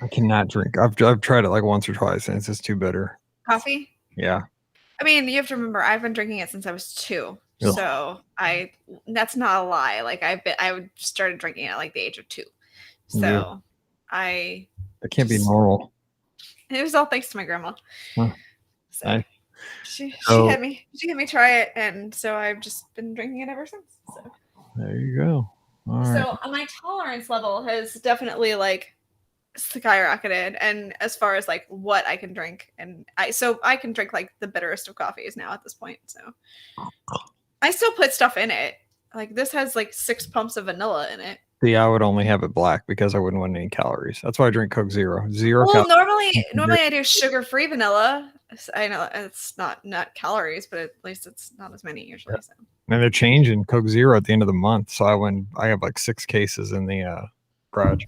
I cannot drink. I've tried it like once or twice, and it's just too bitter. Coffee? Yeah. I mean, you have to remember, I've been drinking it since I was 2. Ugh. So that's not a lie. Like I started drinking it at like the age of 2. So That can't be normal. It was all thanks to my grandma. Huh. So she had me try it, and so I've just been drinking it ever since. So there you go. All right. So my tolerance level has definitely like skyrocketed, and as far as like what I can drink, and I can drink like the bitterest of coffees now at this point. So I still put stuff in it. Like this has like 6 pumps of vanilla in it. See, I would only have it black because I wouldn't want any calories. That's why I drink Coke Zero. Well, normally I do sugar-free vanilla. I know it's not calories, but at least it's not as many usually. So. And they're changing Coke Zero at the end of the month, so I have like 6 cases in the garage.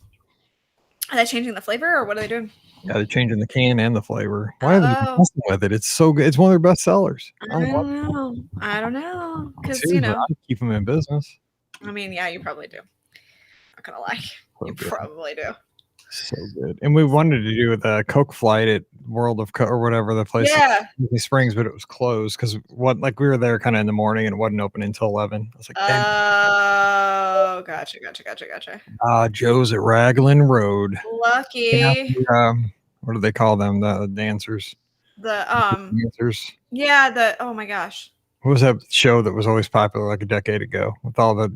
Are they changing the flavor, or what are they doing? Yeah, they're changing the can and the flavor. Why are they messing with it? It's so good. It's one of their best sellers. I don't know. Because I keep them in business. I mean, yeah, you probably do. Not gonna lie, you probably do. So good. And we wanted to do the Coke flight at World of Coke or whatever the place in Disney Springs, but it was closed because we were there kind of in the morning and it wasn't open until 11. I was like, oh, gotcha. Joe's at Raglan Road. Lucky. What do they call them? The dancers. The dancers. Yeah. Oh my gosh. What was that show that was always popular like a decade ago with all the?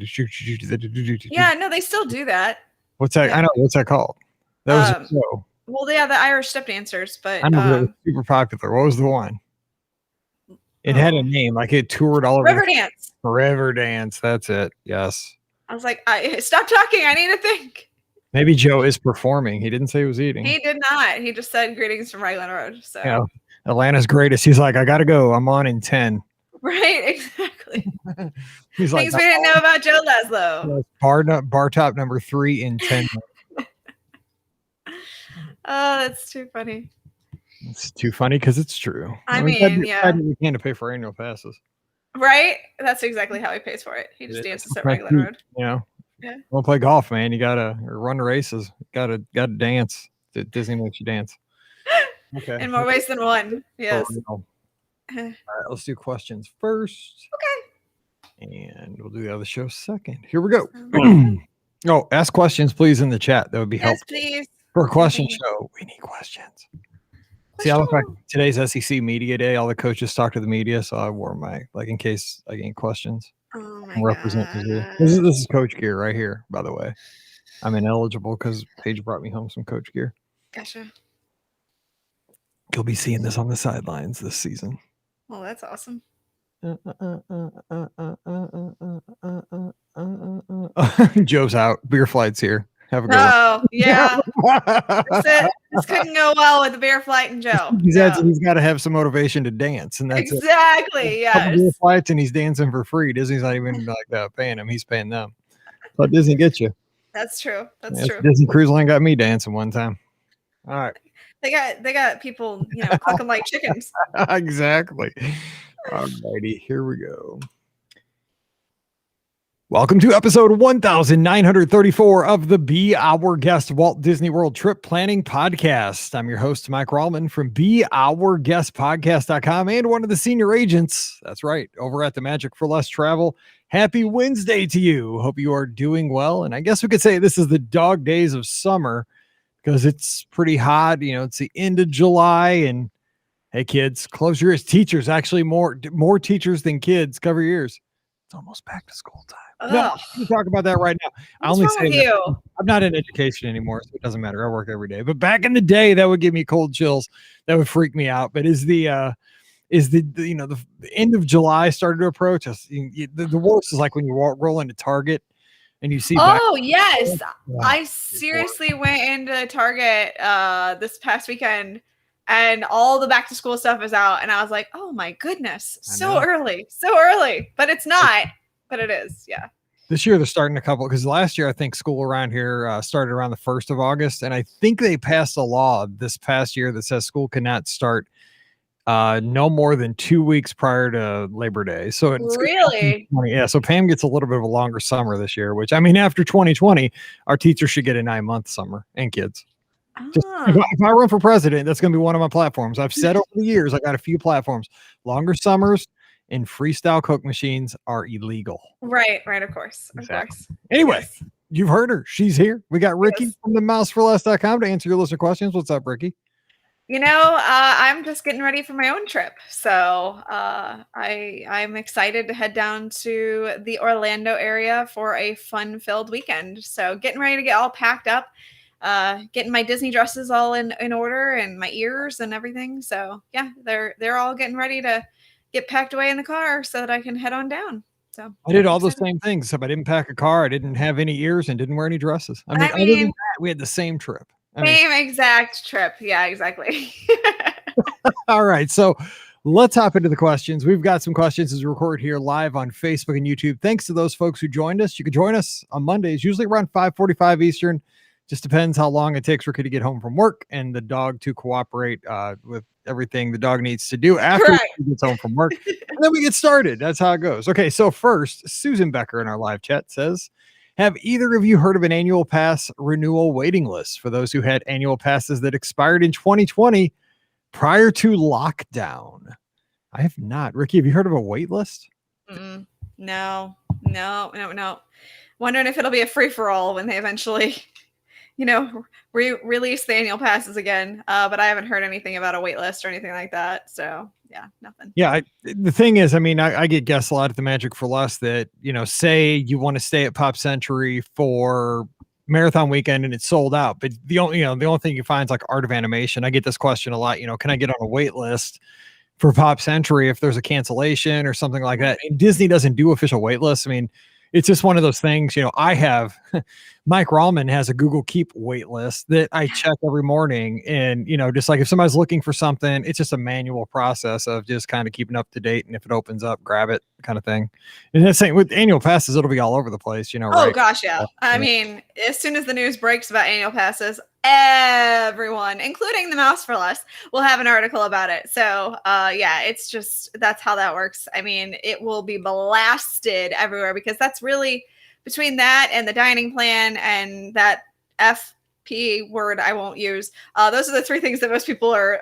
Yeah, no, they still do that. What's that? Yeah. I know. What's that called? That was a show. Well, yeah, the Irish step dancers, but I know it was super popular. What was the one? It had a name, like it toured all over. Riverdance. Riverdance. That's it. Yes. I was like, stop talking. I need to think. Maybe Joe is performing. He didn't say he was eating. He did not. He just said greetings from Raglan Road. So Atlanta's greatest. He's like, I gotta go. I'm on in 10. Right, exactly. He's like, things we didn't know about Joe Laszlo. Bar top number 3 in 10. Oh, that's too funny. It's too funny because it's true. I mean, we can't pay for annual passes. Right? That's exactly how he pays for it. He just dances at Raglan Road. Yeah. Want to play golf, man? You gotta run races. Gotta dance. Disney makes you dance. Okay. In more ways than one. Yes. All right, let's do questions first. Okay. And we'll do the other show second. Here we go. Ask questions, please, in the chat. That would be helpful. Yes, please. For a question show, we need questions. See, I look like today's SEC Media Day. All the coaches talk to the media, so I wore my, like, in case I get any questions. Oh, my God. This is coach gear right here, by the way. I'm ineligible because Paige brought me home some coach gear. Gotcha. You'll be seeing this on the sidelines this season. Well, that's awesome. Joe's out. Beer flight's here. Have a good one. Oh, yeah. That's it. This couldn't go well with the beer flight and Joe. He's got to have some motivation to dance, and that's exactly. Yeah. Beer flights, and he's dancing for free. Disney's not even like paying him; he's paying them. But Disney gets you. That's true. That's true. Disney Cruise Line got me dancing one time. All right. They got people, clucking like chickens. Exactly. All righty, here we go. Welcome to episode 1934 of the Be Our Guest Walt Disney World Trip Planning Podcast. I'm your host, Mike Rallman from BeOurGuestPodcast.com and one of the senior agents. That's right, over at the Magic for Less Travel. Happy Wednesday to you. Hope you are doing well. And I guess we could say this is the dog days of summer because it's pretty hot. It's the end of July. And hey, kids, close your ears. Teachers, actually more teachers than kids. Cover your ears. It's almost back to school time. No, we talk about that right now. I only say that I'm not in education anymore, so it doesn't matter. I work every day. But back in the day, that would give me cold chills. That would freak me out. But the end of July started to approach us. The worst is like when you roll into Target and you see. Oh yes, I seriously went into Target this past weekend, and all the back to school stuff is out, and I was like, oh my goodness, so early, but it's not. But it is, yeah. This year they're starting a couple, because last year I think school around here started around the 1st of August, and I think they passed a law this past year that says school cannot start no more than 2 weeks prior to Labor Day. So it's really, so Pam gets a little bit of a longer summer this year. Which, I mean, after 2020, our teachers should get a 9-month summer, and kids. Just if I run for president, that's going to be one of my platforms. I've said over the years, I got a few platforms. Longer summers and freestyle Coke machines are illegal. Right, of course. Exactly. Of course. Anyway, you've heard her. She's here. We got Ricky from the mouseforless.com to answer your listener questions. What's up, Ricky? I'm just getting ready for my own trip. So I'm excited to head down to the Orlando area for a fun-filled weekend. So getting ready to get all packed up, getting my Disney dresses all in order and my ears and everything. So yeah, they're all getting ready to get packed away in the car so that I can head on down. So I did all the same things, except I didn't pack a car. I didn't have any ears and didn't wear any dresses. I mean other than that, we had the same trip. Same exact trip. Yeah, exactly. All right. So let's hop into the questions. We've got some questions as we record here live on Facebook and YouTube. Thanks to those folks who joined us. You can join us on Mondays, usually around 5:45 Eastern. Just depends how long it takes Ricky to get home from work and the dog to cooperate with everything the dog needs to do after he gets home from work. And then we get started. That's how it goes. Okay. So first, Susan Becker in our live chat says, have either of you heard of an annual pass renewal waiting list for those who had annual passes that expired in 2020 prior to lockdown? I have not. Ricky, have you heard of a wait list? No. Wondering if it'll be a free-for-all when they eventually, release the annual passes again. But I haven't heard anything about a wait list or anything like that. So yeah, nothing. Yeah. The thing is, I get guests a lot at the Magic for Less that, say you want to stay at Pop Century for marathon weekend and it's sold out, but the only thing you find is like Art of Animation. I get this question a lot, can I get on a wait list for Pop Century if there's a cancellation or something like that? And Disney doesn't do official wait lists. I mean, it's just one of those things, I have Mike Rallman has a Google Keep wait list that I check every morning. And, just like if somebody's looking for something, it's just a manual process of just kind of keeping up to date. And if it opens up, grab it kind of thing. And that's saying with annual passes, it'll be all over the place, Oh right? gosh. Yeah. I mean, as soon as the news breaks about annual passes, everyone, including the Mouse for Less, will have an article about it. So it's just, that's how that works. I mean, it will be blasted everywhere because that's really between that and the dining plan and that FP word I won't use. Those are the three things that most people are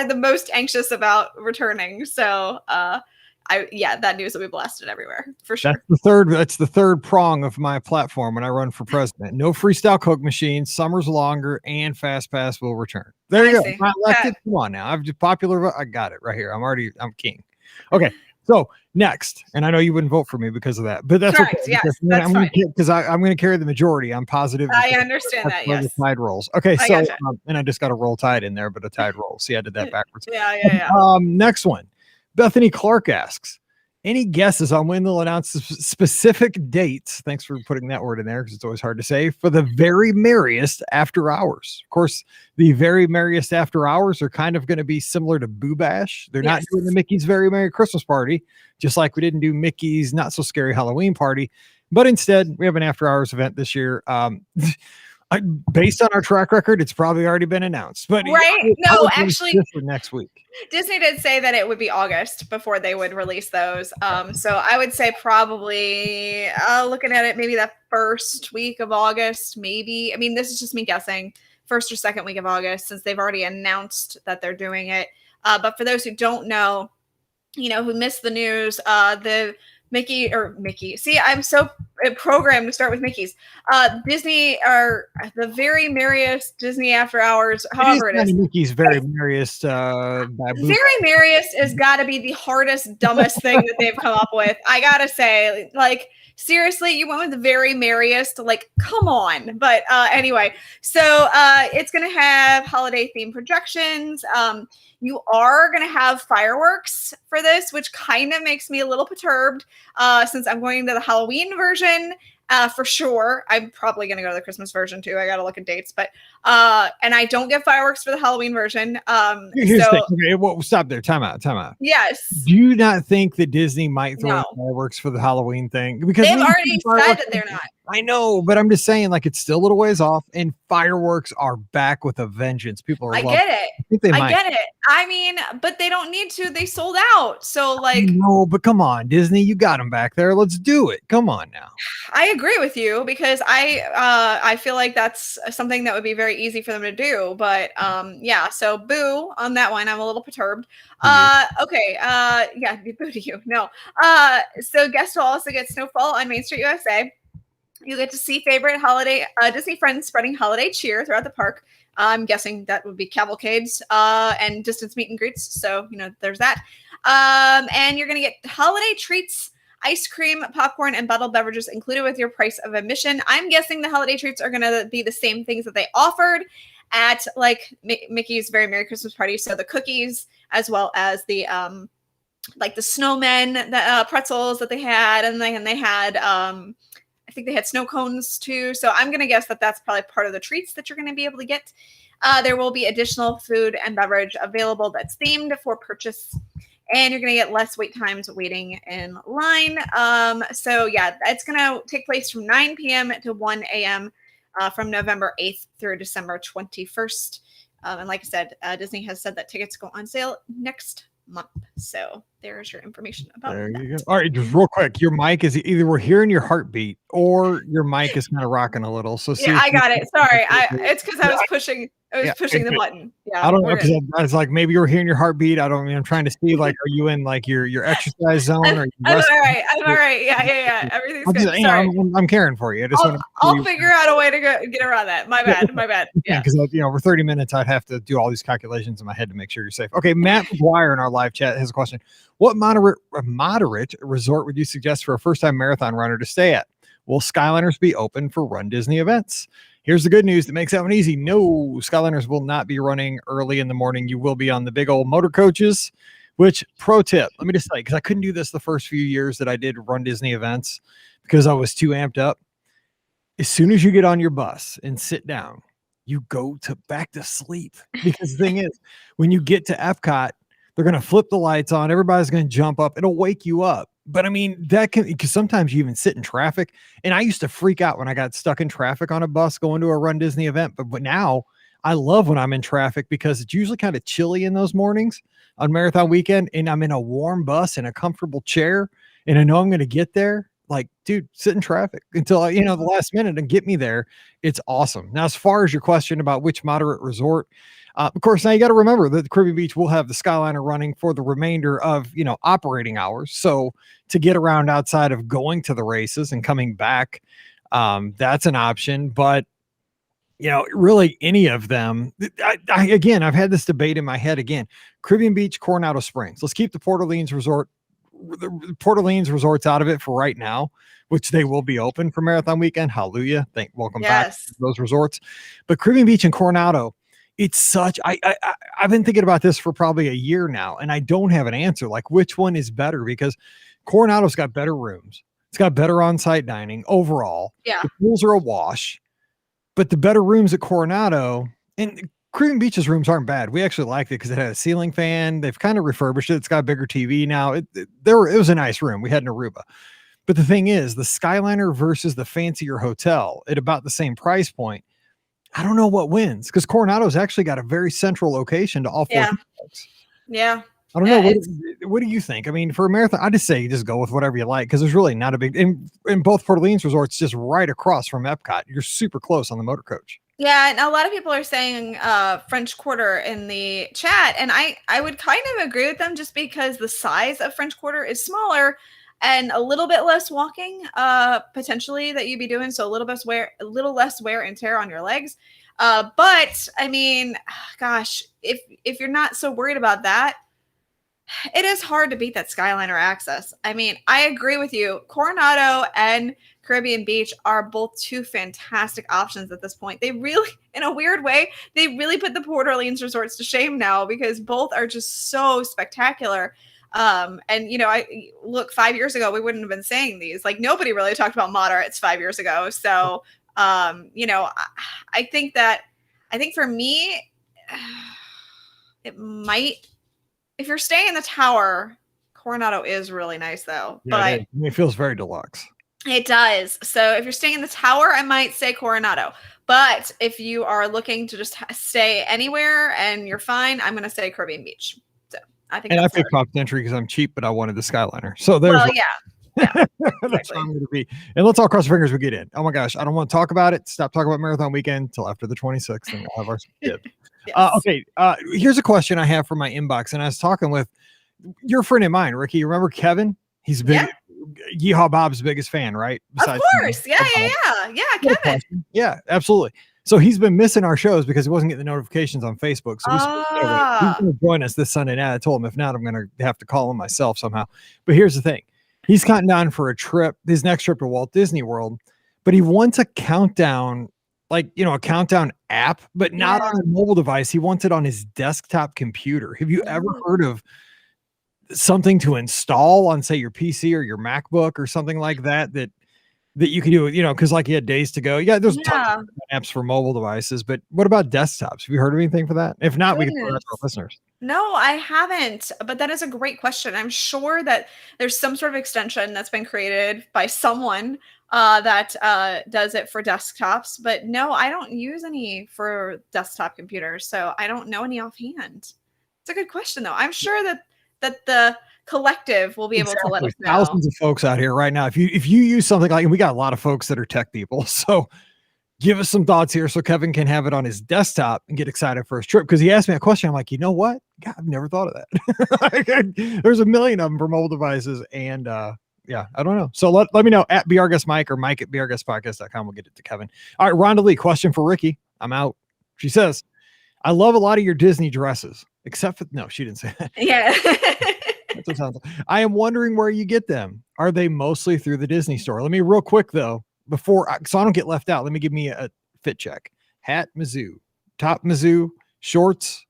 the most anxious about returning. So that news will be blasted everywhere for sure. That's the third prong of my platform when I run for president. No freestyle Coke machine, summer's longer, and Fast Pass will return. There you go. I'm not elected. Come on now. I'm just popular. I got it right here. I'm king. Okay. So next, and I know you wouldn't vote for me because of that, but that's correct. Okay. Yes, that's fine. Because I'm going to carry the majority. I'm positive. I understand that. Yes. Tide rolls. Okay. So, gotcha. And I just got a roll tide in there, but a tide roll. See, I did that backwards. Yeah. Next one. Bethany Clark asks, any guesses on when they'll announce specific dates? Thanks for putting that word in there because it's always hard to say. For the very merriest after hours. Of course, the very merriest after hours are kind of going to be similar to Boo Bash. They're not doing the Mickey's Very Merry Christmas Party, just like we didn't do Mickey's Not So Scary Halloween Party. But instead, we have an after hours event this year. Based on our track record, it's probably already been announced. But no, actually, next week. Disney did say that it would be August before they would release those. So I would say probably looking at it, maybe the first week of August, maybe. I mean, this is just me guessing, first or second week of August, since they've already announced that they're doing it. But for those who don't know, who missed the news, the Mickey. See, I'm so programmed to start with Mickey's. Disney are the very merriest Disney after hours. However, it is Mickey's Very Merriest. Very merriest has got to be the hardest, dumbest thing that they've come up with. I gotta say, like, seriously, you went with the very merriest. Like, come on. But anyway, so it's gonna have holiday themed projections. You are going to have fireworks for this, which kind of makes me a little perturbed since I'm going to the Halloween version for sure. I'm probably going to go to the Christmas version too. I got to look at dates, but and I don't get fireworks for the Halloween version. Here's the thing. Okay, well, stop there. Time out. Yes. Do you not think that Disney might throw fireworks for the Halloween thing? Because they've already said that they're not. I know, but I'm just saying, like, it's still a little ways off, and fireworks are back with a vengeance. People are. I get it. I get it. I mean, but they don't need to. They sold out. So, like, no, but come on, Disney, you got them back there. Let's do it. Come on now. I agree with you because I feel like that's something that would be very easy for them to do. But yeah, so boo on that one. I'm a little perturbed. Okay. Yeah, boo to you. No. So guests will also get snowfall on Main Street, USA. You get to see favorite holiday Disney friends spreading holiday cheer throughout the park. I'm guessing that would be cavalcades and distance meet and greets. So, there's that. And you're going to get holiday treats, ice cream, popcorn, and bottled beverages included with your price of admission. I'm guessing the holiday treats are going to be the same things that they offered at like Mickey's Very Merry Christmas Party. So the cookies, as well as the like the snowmen, the pretzels that they had, and they had I think they had snow cones too. So I'm going to guess that that's probably part of the treats that you're going to be able to get. There will be additional food and beverage available that's themed for purchase. And you're going to get less wait times waiting in line. So yeah, it's going to take place from 9 p.m. to 1 a.m. From November 8th through December 21st. And like I said, Disney has said that tickets go on sale next month. So there's your information about there that. you go. All right, just real quick, your mic is either we're hearing your heartbeat or your mic is kind of rocking a little. So yeah, I got it. Sorry, it's because I was pushing. Pushing the button. Yeah, I don't know because I was like maybe you're hearing your heartbeat. I'm trying to see like are you in like your exercise zone? Or I'm all right. Yeah. Everything's good. Sorry. I'm caring for you. I'll figure out a way to get around that. My bad. Yeah, because for 30 minutes I'd have to do all these calculations in my head to make sure you're safe. Okay, Matt McGuire in our live chat has a question. What moderate resort would you suggest for a first-time marathon runner to stay at? Will Skyliners be open for Run Disney events? Here's the good news that makes that one easy. No, Skyliners will not be running early in the morning. You will be on the big old motor coaches, which pro tip, let me just say, because I couldn't do this the first few years that I did Run Disney events because I was too amped up. As soon as you get on your bus and sit down, you go back to sleep. Because the thing is, when you get to Epcot, they're going to flip the lights on. Everybody's going to jump up. It'll wake you up. But I mean, that can, because sometimes you even sit in traffic. And I used to freak out when I got stuck in traffic on a bus going to a Run Disney event. But now I love when I'm in traffic because it's usually kind of chilly in those mornings on marathon weekend. And I'm in a warm bus in a comfortable chair. And I know I'm going to get there. Like, dude, sit in traffic until, the last minute and get me there. It's awesome. Now, as far as your question about which moderate resort, of course, now you got to remember that the Caribbean Beach will have the Skyliner running for the remainder of, operating hours. So to get around outside of going to the races and coming back, that's an option. But, really any of them, again, I've had this debate in my head again. Caribbean Beach, Coronado Springs. Let's keep the Port Orleans resorts out of it for right now, which they will be open for marathon weekend. Hallelujah. Welcome back to those resorts. But Caribbean Beach and Coronado, it's such, I've been thinking about this for probably a year now, and I don't have an answer. Like, which one is better? Because Coronado's got better rooms. It's got better on-site dining overall. Yeah. The pools are a wash, but the better rooms at Coronado, and Caribbean Beach's rooms aren't bad. We actually liked it because it had a ceiling fan. They've kind of refurbished it. It's got a bigger TV now. It was a nice room. We had an Aruba. But the thing is, the Skyliner versus the fancier hotel at about the same price point, I don't know what wins because Coronado's actually got a very central location to all four. Yeah. I don't know. What do you think? I mean, for a marathon, I just say you just go with whatever you like because there's really not a big, in both Port Orleans resorts, just right across from Epcot. You're super close on the motor coach. Yeah, and a lot of people are saying French Quarter in the chat, and I would kind of agree with them just because the size of French Quarter is smaller and a little bit less walking potentially that you'd be doing, so a little less wear and tear on your legs. But I mean, gosh, if you're not so worried about that, it is hard to beat that Skyliner access. I mean, I agree with you. Coronado and Caribbean Beach are both two fantastic options at this point. They really, in a weird way, they really put the Port Orleans resorts to shame now because both are just so spectacular. And I look 5 years ago, we wouldn't have been saying these. Like nobody really talked about moderates 5 years ago. So, I think for me, it might. If you're staying in the tower, Coronado is really nice though. Yeah, but it feels very deluxe. It does. So if you're staying in the tower, I might say Coronado. But if you are looking to just stay anywhere and you're fine, I'm going to say Caribbean Beach. So I think. And I picked Pop Century because I'm cheap, but I wanted the Skyliner. So there's. Well, yeah. Yeah, That's how I'm going to be. And let's all cross our fingers we get in. Oh my gosh, I don't want to talk about it. Stop talking about Marathon Weekend until after the 26th, and we'll have our skip. Yes. Okay, here's a question I have for my inbox, and I was talking with your friend of mine, Ricky. You remember Kevin? He's big. Yeehaw Bob's biggest fan, right? Besides of course. Yeah, Kevin. Yeah, absolutely. So he's been missing our shows because he wasn't getting the notifications on Facebook. So he's going to join us this Sunday night. I told him if not, I'm going to have to call him myself somehow. But here's the thing. He's counting down for a trip, his next trip to Walt Disney World, but he wants a countdown, like, a countdown app, but not on a mobile device. He wants it on his desktop computer. Have you ever heard of something to install on, say, your PC or your MacBook or something like that you can do, because like you had Days to Go. Yeah, there's tons of apps for mobile devices, but what about desktops? Have you heard of anything for that? If not, we can throw it to our listeners. No, I haven't, but that is a great question. I'm sure that there's some sort of extension that's been created by someone that does it for desktops, but no, I don't use any for desktop computers, so I don't know any offhand. It's a good question, though. I'm sure that the collective will be able to let us know. Thousands of folks out here right now. If you use something like, and we got a lot of folks that are tech people, so give us some thoughts here so Kevin can have it on his desktop and get excited for his trip. Because he asked me a question. I'm like, you know what? God, I've never thought of that. There's a million of them for mobile devices. And I don't know. So let me know at Be Our Guest Mike or Mike at BeOurGuestPodcast.com. We'll get it to Kevin. All right, Rhonda Lee, question for Ricky. I'm out. She says, I love a lot of your Disney dresses, except for, no, she didn't say that. Yeah. That's what sounds like. I am wondering where you get them. Are they mostly through the Disney store? Let me real quick though, so I don't get left out. Let me give me a fit check. Hat, Mizzou, top Mizzou, shorts,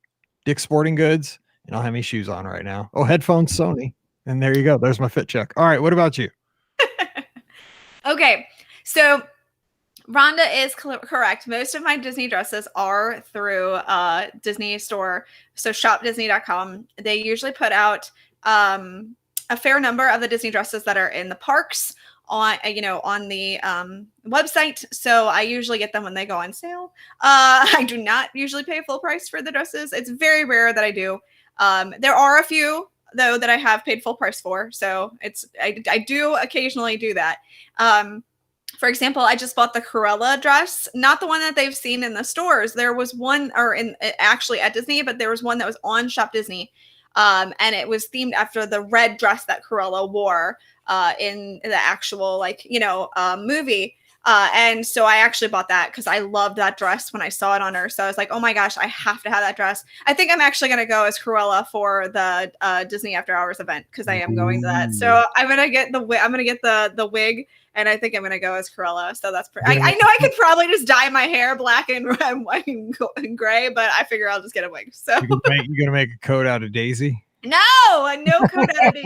Dick's Sporting Goods, and I'll have my shoes on right now. Oh, headphones, Sony. And there you go. There's my fit check. All right. What about you? Okay. So Rhonda is correct. Most of my Disney dresses are through Disney store. So shopdisney.com. They usually put out a fair number of the Disney dresses that are in the parks on the website. So I usually get them when they go on sale. I do not usually pay full price for the dresses. It's very rare that I do. There are a few though that I have paid full price for. So I do occasionally do that. For example, I just bought the Cruella dress, not the one that they've seen in the stores. There was one, actually at Disney, but there was one that was on Shop Disney. And it was themed after the red dress that Cruella wore in the actual movie. And so I actually bought that because I loved that dress when I saw it on her. So I was like, oh my gosh, I have to have that dress. I think I'm actually going to go as Cruella for the Disney After Hours event because I am going to that. So I'm going to get the wig. And I think I'm going to go as Cruella. So that's pretty. I know I could probably just dye my hair black and white and gray, but I figure I'll just get a wig. So you're going to make a coat out of Daisy? No coat out of Daisy.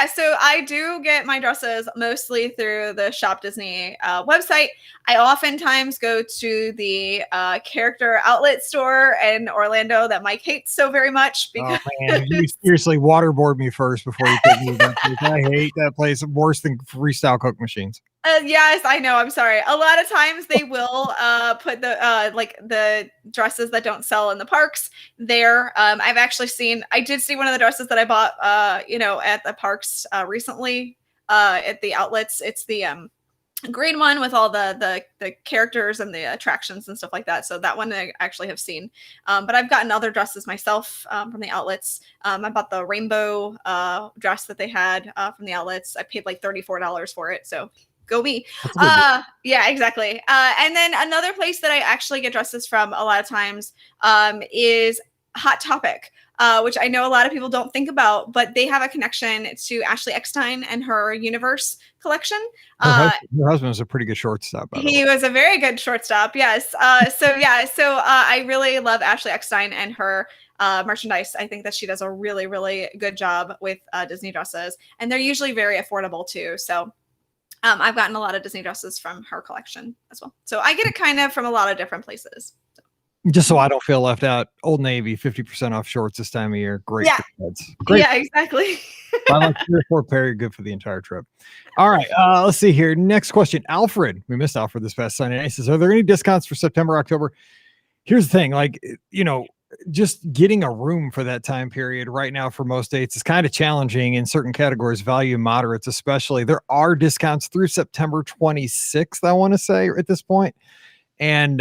So I do get my dresses mostly through the Shop Disney website. I oftentimes go to the character outlet store in Orlando that Mike hates so very much because you seriously waterboard me first before you take me to that place. I hate that place worse than freestyle Coke machines. Yes, I know. I'm sorry. A lot of times they will put the dresses that don't sell in the parks there. I did see one of the dresses that I bought, at the parks recently at the outlets. It's the green one with all the characters and the attractions and stuff like that. So that one I actually have seen. But I've gotten other dresses myself from the outlets. I bought the rainbow dress that they had from the outlets. I paid like $34 for it. So go me. Yeah, exactly. And then another place that I actually get dresses from a lot of times is Hot Topic, which I know a lot of people don't think about, but they have a connection to Ashley Eckstein and her Universe collection. Her husband was a pretty good shortstop. He was a very good shortstop. Yes. So I really love Ashley Eckstein and her merchandise. I think that she does a really, really good job with Disney dresses, and they're usually very affordable too. So I've gotten a lot of Disney dresses from her collection as well. So I get it kind of from a lot of different places. Just so I don't feel left out. Old Navy, 50% off shorts this time of year. Great. Yeah, great. Yeah, exactly. I like 3 or 4 pair. Good for the entire trip. All right. Let's see here. Next question. Alfred. We missed Alfred this past Sunday. He says, are there any discounts for September, October? Here's the thing. just getting a room for that time period right now for most dates is kind of challenging in certain categories, value moderates especially. There are discounts through September 26th, I want to say, at this point. And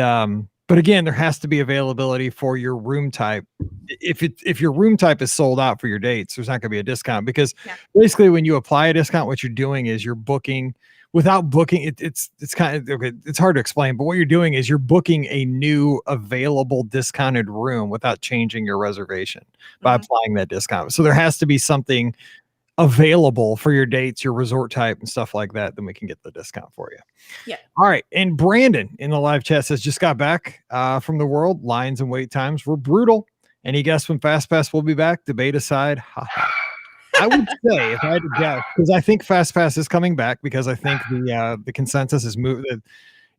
but again, there has to be availability for your room type. If your room type is sold out for your dates, there's not going to be a discount, because basically when you apply a discount, what you're doing is you're booking without booking. It's kind of, okay, it's hard to explain, but what you're doing is you're booking a new available discounted room without changing your reservation by applying that discount. So there has to be something available for your dates, your resort type and stuff like that, then we can get the discount for you. Yeah. All right. And Brandon in the live chat says, just got back from the world. Lines and wait times were brutal. Any guess when FastPass will be back? Debate aside. I would say, if I had to guess, because I think FastPass is coming back, because I think the consensus is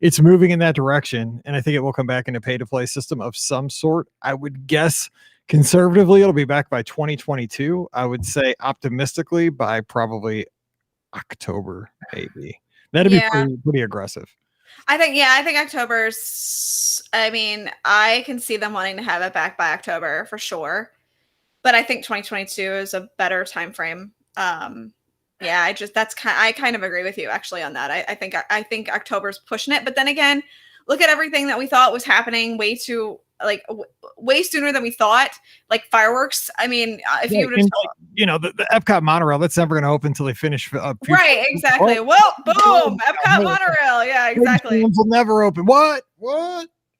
it's moving in that direction, and I think it will come back in a pay-to-play system of some sort. I would guess conservatively it'll be back by 2022. I would say optimistically by probably October, maybe. That'd be pretty aggressive. I think October's, I mean, I can see them wanting to have it back by October for sure. But I think 2022 is a better time frame. I kind of agree with you actually on that. I think October's pushing it, but then again, look at everything that we thought was happening way sooner than we thought, like fireworks. I mean, if you would have told, the Epcot monorail, that's never going to open until they finish. Right, exactly. Well, boom, Epcot monorail. Yeah, exactly. Will never open. What?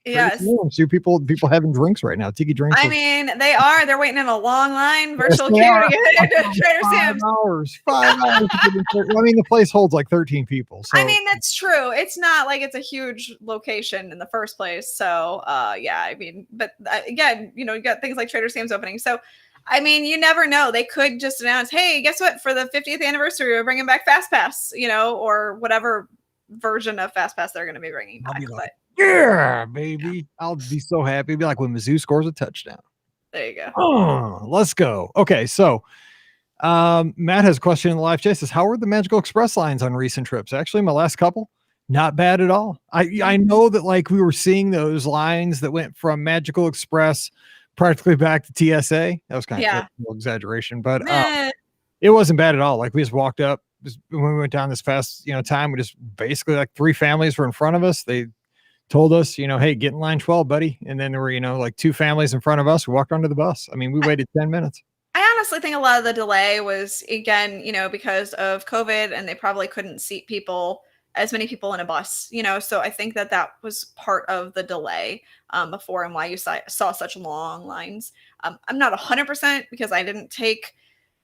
Yes. See people having drinks right now. Tiki drinks. I mean, they're waiting in a long line, virtual queue to get into Trader Sam's. 5 hours. I mean, the place holds like 13 people. So. I mean, that's true. It's not like it's a huge location in the first place. So, I mean, but again, you got things like Trader Sam's opening. So, I mean, you never know. They could just announce, hey, guess what? For the 50th anniversary, we're bringing back FastPass, or whatever version of FastPass they're going to be bringing back. Yeah, baby. I'll be so happy. It'd be like when Mizzou scores a touchdown. There you go. Oh, let's go. Okay, so Matt has a question in the live chat. Says, how were the Magical Express lines on recent trips? Actually, my last couple, not bad at all. I know that like we were seeing those lines that went from Magical Express practically back to TSA. That was kind of a little exaggeration, but it wasn't bad at all. Like we just walked up when we went down this past time. We just basically, like, 3 families were in front of us. They told us, hey, get in line 12, buddy. And then there were, like 2 families in front of us. We walked onto the bus. I mean, we waited 10 minutes. I honestly think a lot of the delay was, again, because of COVID, and they probably couldn't seat as many people in a bus, so I think that was part of the delay before, and why you saw such long lines. I'm not 100% because I didn't take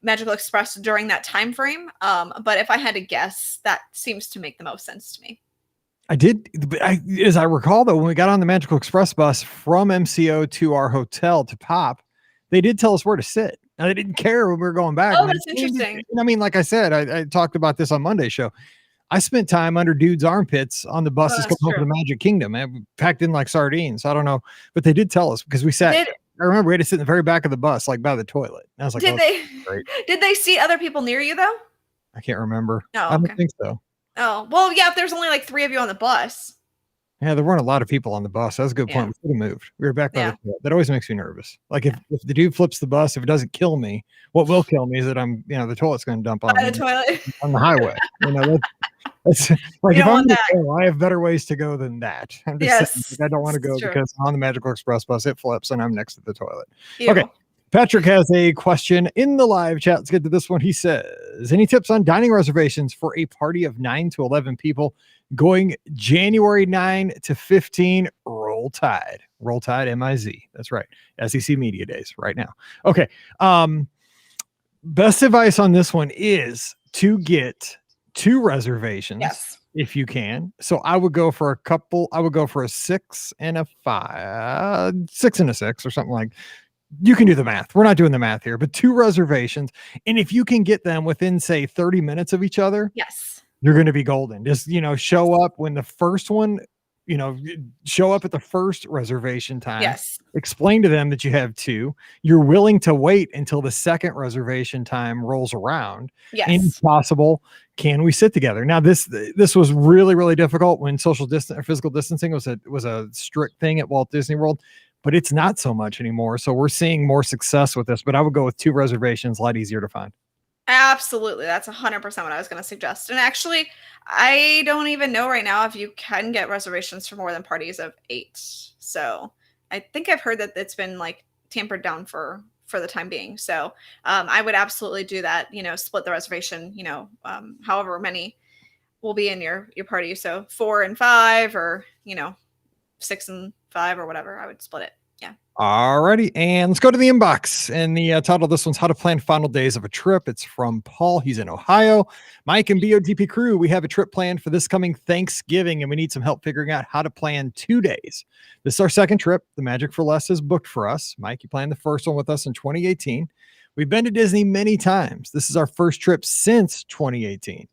Magical Express during that time frame. But if I had to guess, that seems to make the most sense to me. I did. As I recall, though, when we got on the Magical Express bus from MCO to our hotel to Pop, they did tell us where to sit. And they didn't care when we were going back. Oh, that's interesting. I mean, like I said, I talked about this on Monday's show. I spent time under dudes' armpits on the buses going over the Magic Kingdom, and packed in like sardines. I don't know, but they did tell us, because we sat. I remember we had to sit in the very back of the bus, like by the toilet. And I was like, did they seat other people near you though? I can't remember. Oh, I don't think so. Oh, well, yeah, if there's only like 3 of you on the bus. Yeah, there weren't a lot of people on the bus. That's a good point. We could have moved. We were back by the toilet. That always makes me nervous. Like if the dude flips the bus, if it doesn't kill me, what will kill me is that I'm, the toilet's going to dump on the toilet on the highway. That's like, if I'm go, I have better ways to go than that. I'm just saying, I don't want to go because on the Magical Express bus, it flips and I'm next to the toilet. Ew. Okay. Patrick has a question in the live chat. Let's get to this one. He says, any tips on dining reservations for a party of 9 to 11 people going January 9 to 15? Roll Tide. Roll Tide, M-I-Z. That's right. SEC Media Days right now. Okay. Best advice on this one is to get 2 reservations. Yes. If you can. So I would go for a couple. I would go for a 6 and a 5, 6 and a 6 or something like. You can do the math. We're not doing the math here, but 2 reservations. And if you can get them within, say, 30 minutes of each other, yes, you're going to be golden. Just, show up when the first one, show up at the first reservation time. Yes. Explain to them that you have 2. You're willing to wait until the second reservation time rolls around. Yes. And if possible, can we sit together? Now, this was really, really difficult when physical distancing was a strict thing at Walt Disney World. but it's not so much anymore. So we're seeing more success with this, but I would go with 2 reservations, a lot easier to find. Absolutely. That's 100% what I was going to suggest. And actually, I don't even know right now if you can get reservations for more than parties of 8. So I think I've heard that it's been like tampered down for the time being. So I would absolutely do that, split the reservation, however many will be in your party. So 4 and 5 or, 6 and 5 or whatever, I would split it. Yeah. Alrighty, and let's go to the inbox. And the title of this one's How to Plan Final Days of a Trip. It's from Paul. He's in Ohio. Mike and BOGP crew, we have a trip planned for this coming Thanksgiving, and we need some help figuring out how to plan 2 days. This is our second trip. The Magic for Less is booked for us. Mike, you planned the first one with us in 2018. We've been to Disney many times. This is our first trip since 2018.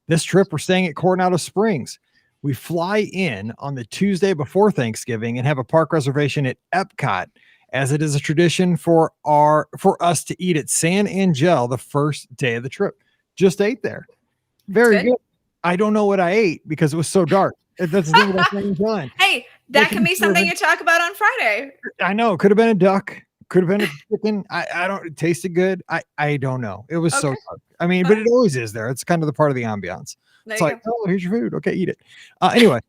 This trip, we're staying at Coronado Springs. We fly in on the Tuesday before Thanksgiving and have a park reservation at Epcot, as it is a tradition for us to eat at San Angel the first day of the trip. Just ate there. Very good. I don't know what I ate because it was so dark. That's the thing about San Angel. Hey, that can be something you talk about on Friday. I know. Could have been a duck. Could have been a chicken. I don't. It tasted good. I don't know. It was so dark. I mean, but it always is there. It's kind of the part of the ambiance. It's like, oh, here's your food. Okay, eat it. Anyway,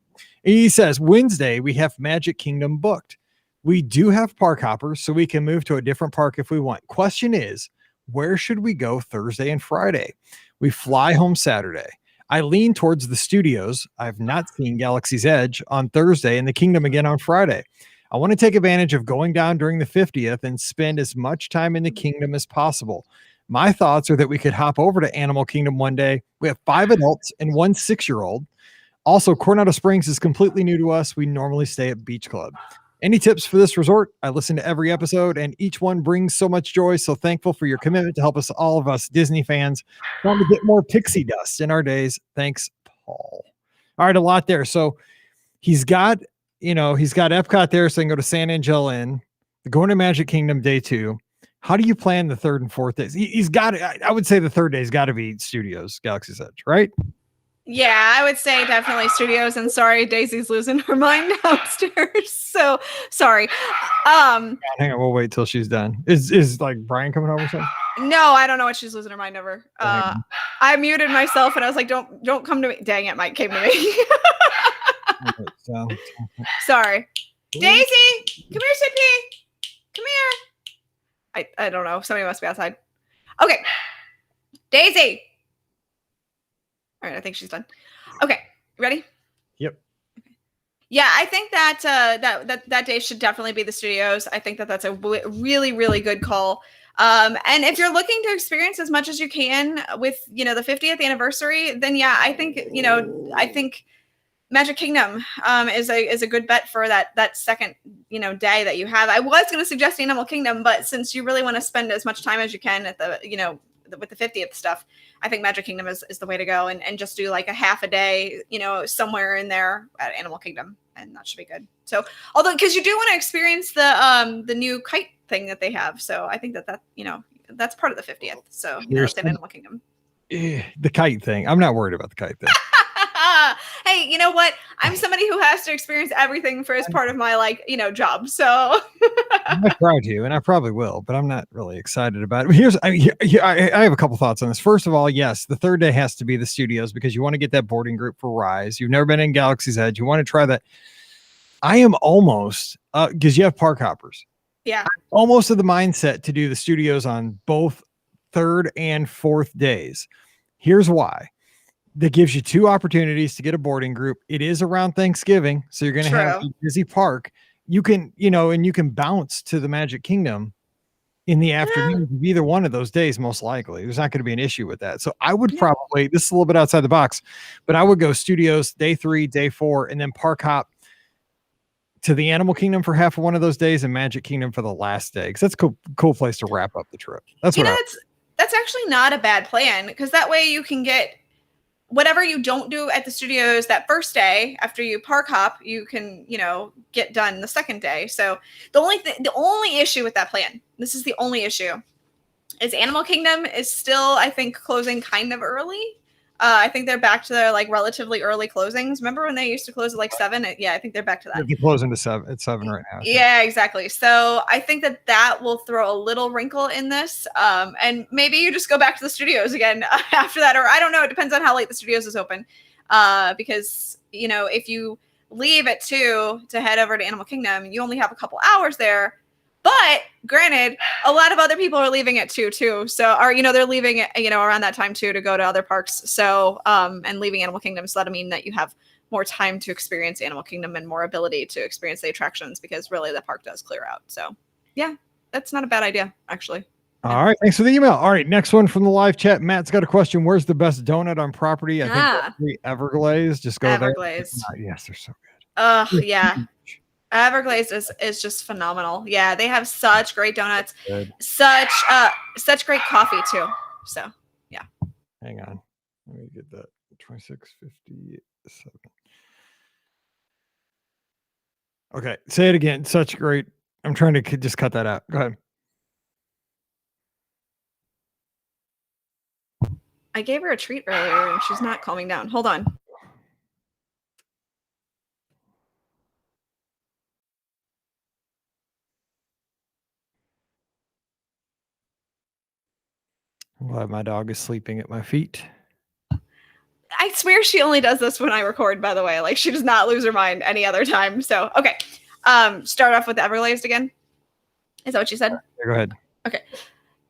he says, Wednesday, we have Magic Kingdom booked. We do have park hoppers, so we can move to a different park if we want. Question is, where should we go Thursday and Friday? We fly home Saturday. I lean towards the studios. I've not seen Galaxy's Edge on Thursday and the Kingdom again on Friday. I want to take advantage of going down during the 50th and spend as much time in the Kingdom as possible. My thoughts are that we could hop over to Animal Kingdom one day. We have 5 adults and 1 6-year-old. Also, Coronado Springs is completely new to us. We normally stay at Beach Club. Any tips for this resort? I listen to every episode, and each one brings so much joy. So thankful for your commitment to help us, all of us Disney fans, want to get more pixie dust in our days. Thanks, Paul. All right, a lot there. So he's got Epcot there, so they can go to San Angel Inn, going to Magic Kingdom day 2. How do you plan the 3rd and 4th days? He's got it. I would say the 3rd day's got to be Studios, Galaxy's Edge, right? Yeah, I would say definitely Studios. And sorry, Daisy's losing her mind downstairs. So sorry. Hang on, we'll wait till she's done. Is like Brian coming over or something? No, I don't know what she's losing her mind over. I muted myself and I was like, don't come to me. Dang it, Mike came to me. Sorry. Daisy, come here, Sippy. Come here. I don't know. Somebody must be outside. Okay. Daisy. All right. I think she's done. Okay. Ready? Yep. Yeah. I think that that day should definitely be the Studios. I think that that's a really, really good call. And if you're looking to experience as much as you can with, the 50th anniversary, then yeah, I think Magic Kingdom is a good bet for that second day that you have. I was going to suggest Animal Kingdom, but since you really want to spend as much time as you can at the with the 50th stuff, I think Magic Kingdom is the way to go, and just do like a half a day somewhere in there at Animal Kingdom, and that should be good. So although because you do want to experience the new kite thing that they have, so I think that that's part of the 50th. So it's in Animal Kingdom. The kite thing, I'm not worried about the kite thing. Hey, you know what? I'm somebody who has to experience everything for as part of my job. So I try to, and I probably will, but I'm not really excited about it. I have a couple thoughts on this. First of all, yes, the 3rd day has to be the Studios because you want to get that boarding group for Rise. You've never been in Galaxy's Edge. You want to try that. I am almost because you have park hoppers. Yeah. Almost of the mindset to do the Studios on both 3rd and 4th days. Here's why. That gives you 2 opportunities to get a boarding group. It is around Thanksgiving, so you're going to have a busy park. You can, and you can bounce to the Magic Kingdom in the afternoon of either one of those days, most likely. There's not going to be an issue with that. So I would probably, this is a little bit outside the box, but I would go Studios day 3, day 4, and then park hop to the Animal Kingdom for half of one of those days and Magic Kingdom for the last day. Because that's a cool place to wrap up the trip. That's actually not a bad plan, because that way you can get whatever you don't do at the Studios that first day after you park hop, you can, get done the second day. So the only issue with that plan, this is the only issue, is Animal Kingdom is still, I think, closing kind of early. I think they're back to their like relatively early closings. Remember when they used to close at like 7? Yeah, I think they're back to that. They're closing to 7 at 7 right now. Yeah, exactly. So I think that will throw a little wrinkle in this. And maybe you just go back to the studios again after that, or I don't know. It depends on how late the studios is open. Because if you leave at 2 to head over to Animal Kingdom, you only have a couple hours there. But granted, a lot of other people are leaving at 2 too. So, they're leaving at, around that time too to go to other parks. So, and leaving Animal Kingdom. So that'll mean that you have more time to experience Animal Kingdom and more ability to experience the attractions because really the park does clear out. So yeah, that's not a bad idea, actually. All right. Thanks for the email. All right. Next one from the live chat. Matt's got a question. Where's the best donut on property? I think the Everglazes. Just go Everglazes. there. Yes, they're so good. Oh, yeah. Everglazes is just phenomenal. Yeah, they have such great donuts, such great coffee too. So yeah. Hang on, let me get that 2657. Okay, say it again. Such great. I'm trying to just cut that out. Go ahead. I gave her a treat earlier and she's not calming down. Hold on. I'm glad my dog is sleeping at my feet. I swear she only does this when I record, by the way. Like, she does not lose her mind any other time. So, okay. Start off with the Everglazed again. Is that what you said? Yeah, go ahead. Okay.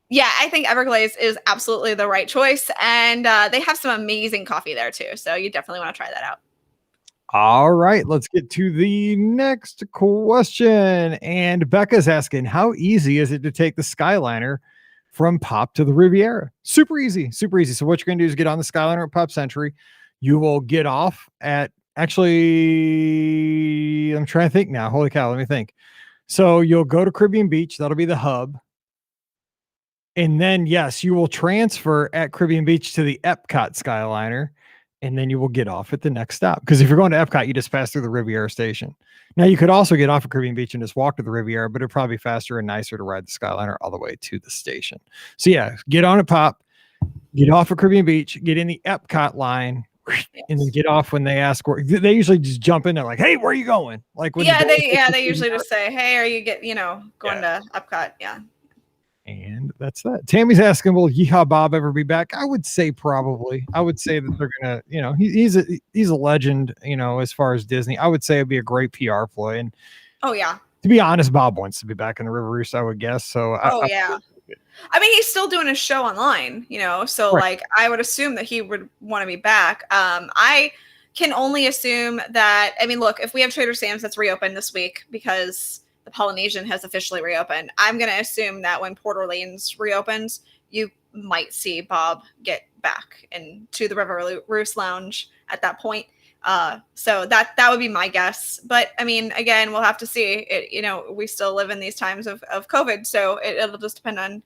Yeah, I think Everglazed is absolutely the right choice. And they have some amazing coffee there, too. So you definitely want to try that out. All right, let's get to the next question. And Becca's asking, how easy is it to take the Skyliner from Pop to the Riviera? Super easy, super easy. So what you're going to do is get on the Skyliner at Pop Century. You will get off at, actually, I'm trying to think now. Holy cow, let me think. So you'll go to Caribbean Beach. That'll be the hub. And then, yes, you will transfer at Caribbean Beach to the Epcot Skyliner. And then you will get off at the next stop. Because if you're going to Epcot, you just pass through the Riviera station. Now, you could also get off at Caribbean Beach and just walk to the Riviera, but it'd probably be faster and nicer to ride the Skyliner all the way to the station. So, yeah, get on at Pop, get off at Caribbean Beach, get in the Epcot line, and then get off when they ask where. They usually just jump in there like, hey, where are you going? Like, when they usually just say, hey, are you going to Epcot? Yeah. And that's that. Tammy's asking, will Yeehaw Bob ever be back? I would say probably. I would say that they're gonna, he's a legend, as far as Disney. I would say it'd be a great PR ploy. And oh yeah, to be honest, Bob wants to be back in the River Roost, I would guess. So I mean, he's still doing his show online, so right. Like I would assume that he would want to be back. I can only assume that. I mean, look, if we have Trader Sam's that's reopened this week because the Polynesian has officially reopened, I'm going to assume that when Port Orleans reopens, you might see Bob get back into the River Roost Lounge at that point. So that would be my guess. But I mean, again, we'll have to see it. We still live in these times of COVID. So it'll just depend on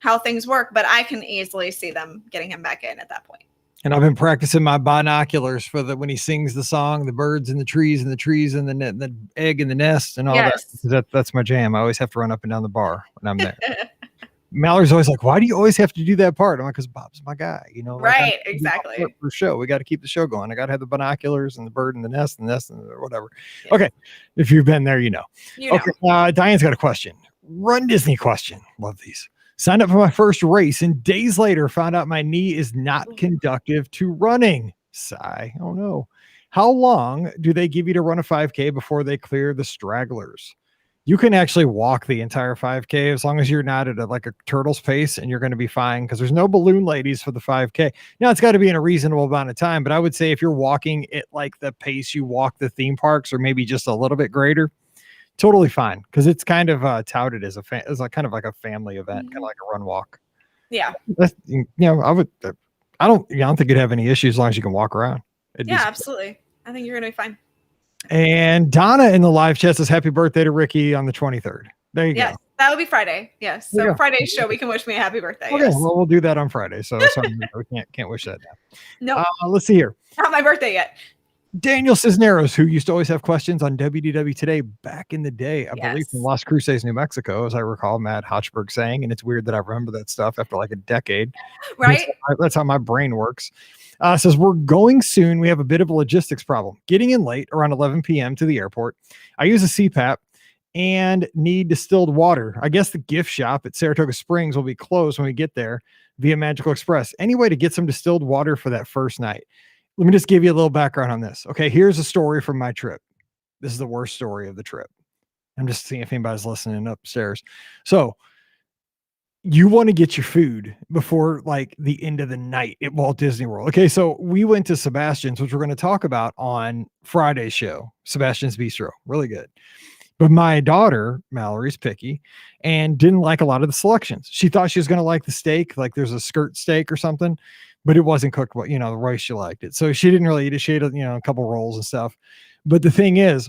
how things work, but I can easily see them getting him back in at that point. And I've been practicing my binoculars for when he sings the song, the birds and the trees and the trees and the egg and the nest and all that. That's my jam. I always have to run up and down the bar when I'm there. Mallory's always like, why do you always have to do that part? I'm like, because Bob's my guy, Right, exactly. For show. We got to keep the show going. I got to have the binoculars and the bird and the nest and whatever. Yeah. Okay. If you've been there, Okay. Diane's got a question. Run Disney question. Love these. Signed up for my first race and days later found out my knee is not conducive to running. Sigh. Oh no. How long do they give you to run a 5K before they clear the stragglers? You can actually walk the entire 5K as long as you're not at a turtle's pace, and you're going to be fine because there's no balloon ladies for the 5K. Now it's got to be in a reasonable amount of time, but I would say if you're walking at the pace you walk the theme parks or maybe just a little bit greater, totally fine, because it's kind of touted as kind of like a family event, kind of like a run walk. Yeah. I don't think you'd have any issues as long as you can walk around. Absolutely. I think you're gonna be fine. And Donna in the live chat says happy birthday to Ricky on the 23rd. There you go. That would be Friday. Yes. So Friday's show, we can wish me a happy birthday. Okay, yes. Well, we'll do that on Friday. So sorry, we can't wish that now. No. Let's see here. Not my birthday yet. Daniel Cisneros, who used to always have questions on WDW Today back in the day, I believe from Las Cruces, New Mexico, as I recall Matt Hochberg saying, and it's weird that I remember that stuff after a decade. Right? That's how my brain works. Says we're going soon. We have a bit of a logistics problem. Getting in late around 11 p.m. to the airport. I use a CPAP and need distilled water. I guess the gift shop at Saratoga Springs will be closed when we get there via Magical Express. Any way to get some distilled water for that first night? Let me just give you a little background on this. Okay, here's a story from my trip. This is the worst story of the trip. I'm just seeing if anybody's listening upstairs. So you want to get your food before like the end of the night at Walt Disney World. Okay, so we went to Sebastian's, which we're going to talk about on Friday's show, Sebastian's Bistro. Really good. But my daughter, Mallory's picky and didn't like a lot of the selections. She thought she was going to like the steak, like there's a skirt steak or something, but it wasn't cooked, the way she liked it. So she didn't really eat it. She ate, a couple rolls and stuff. But the thing is,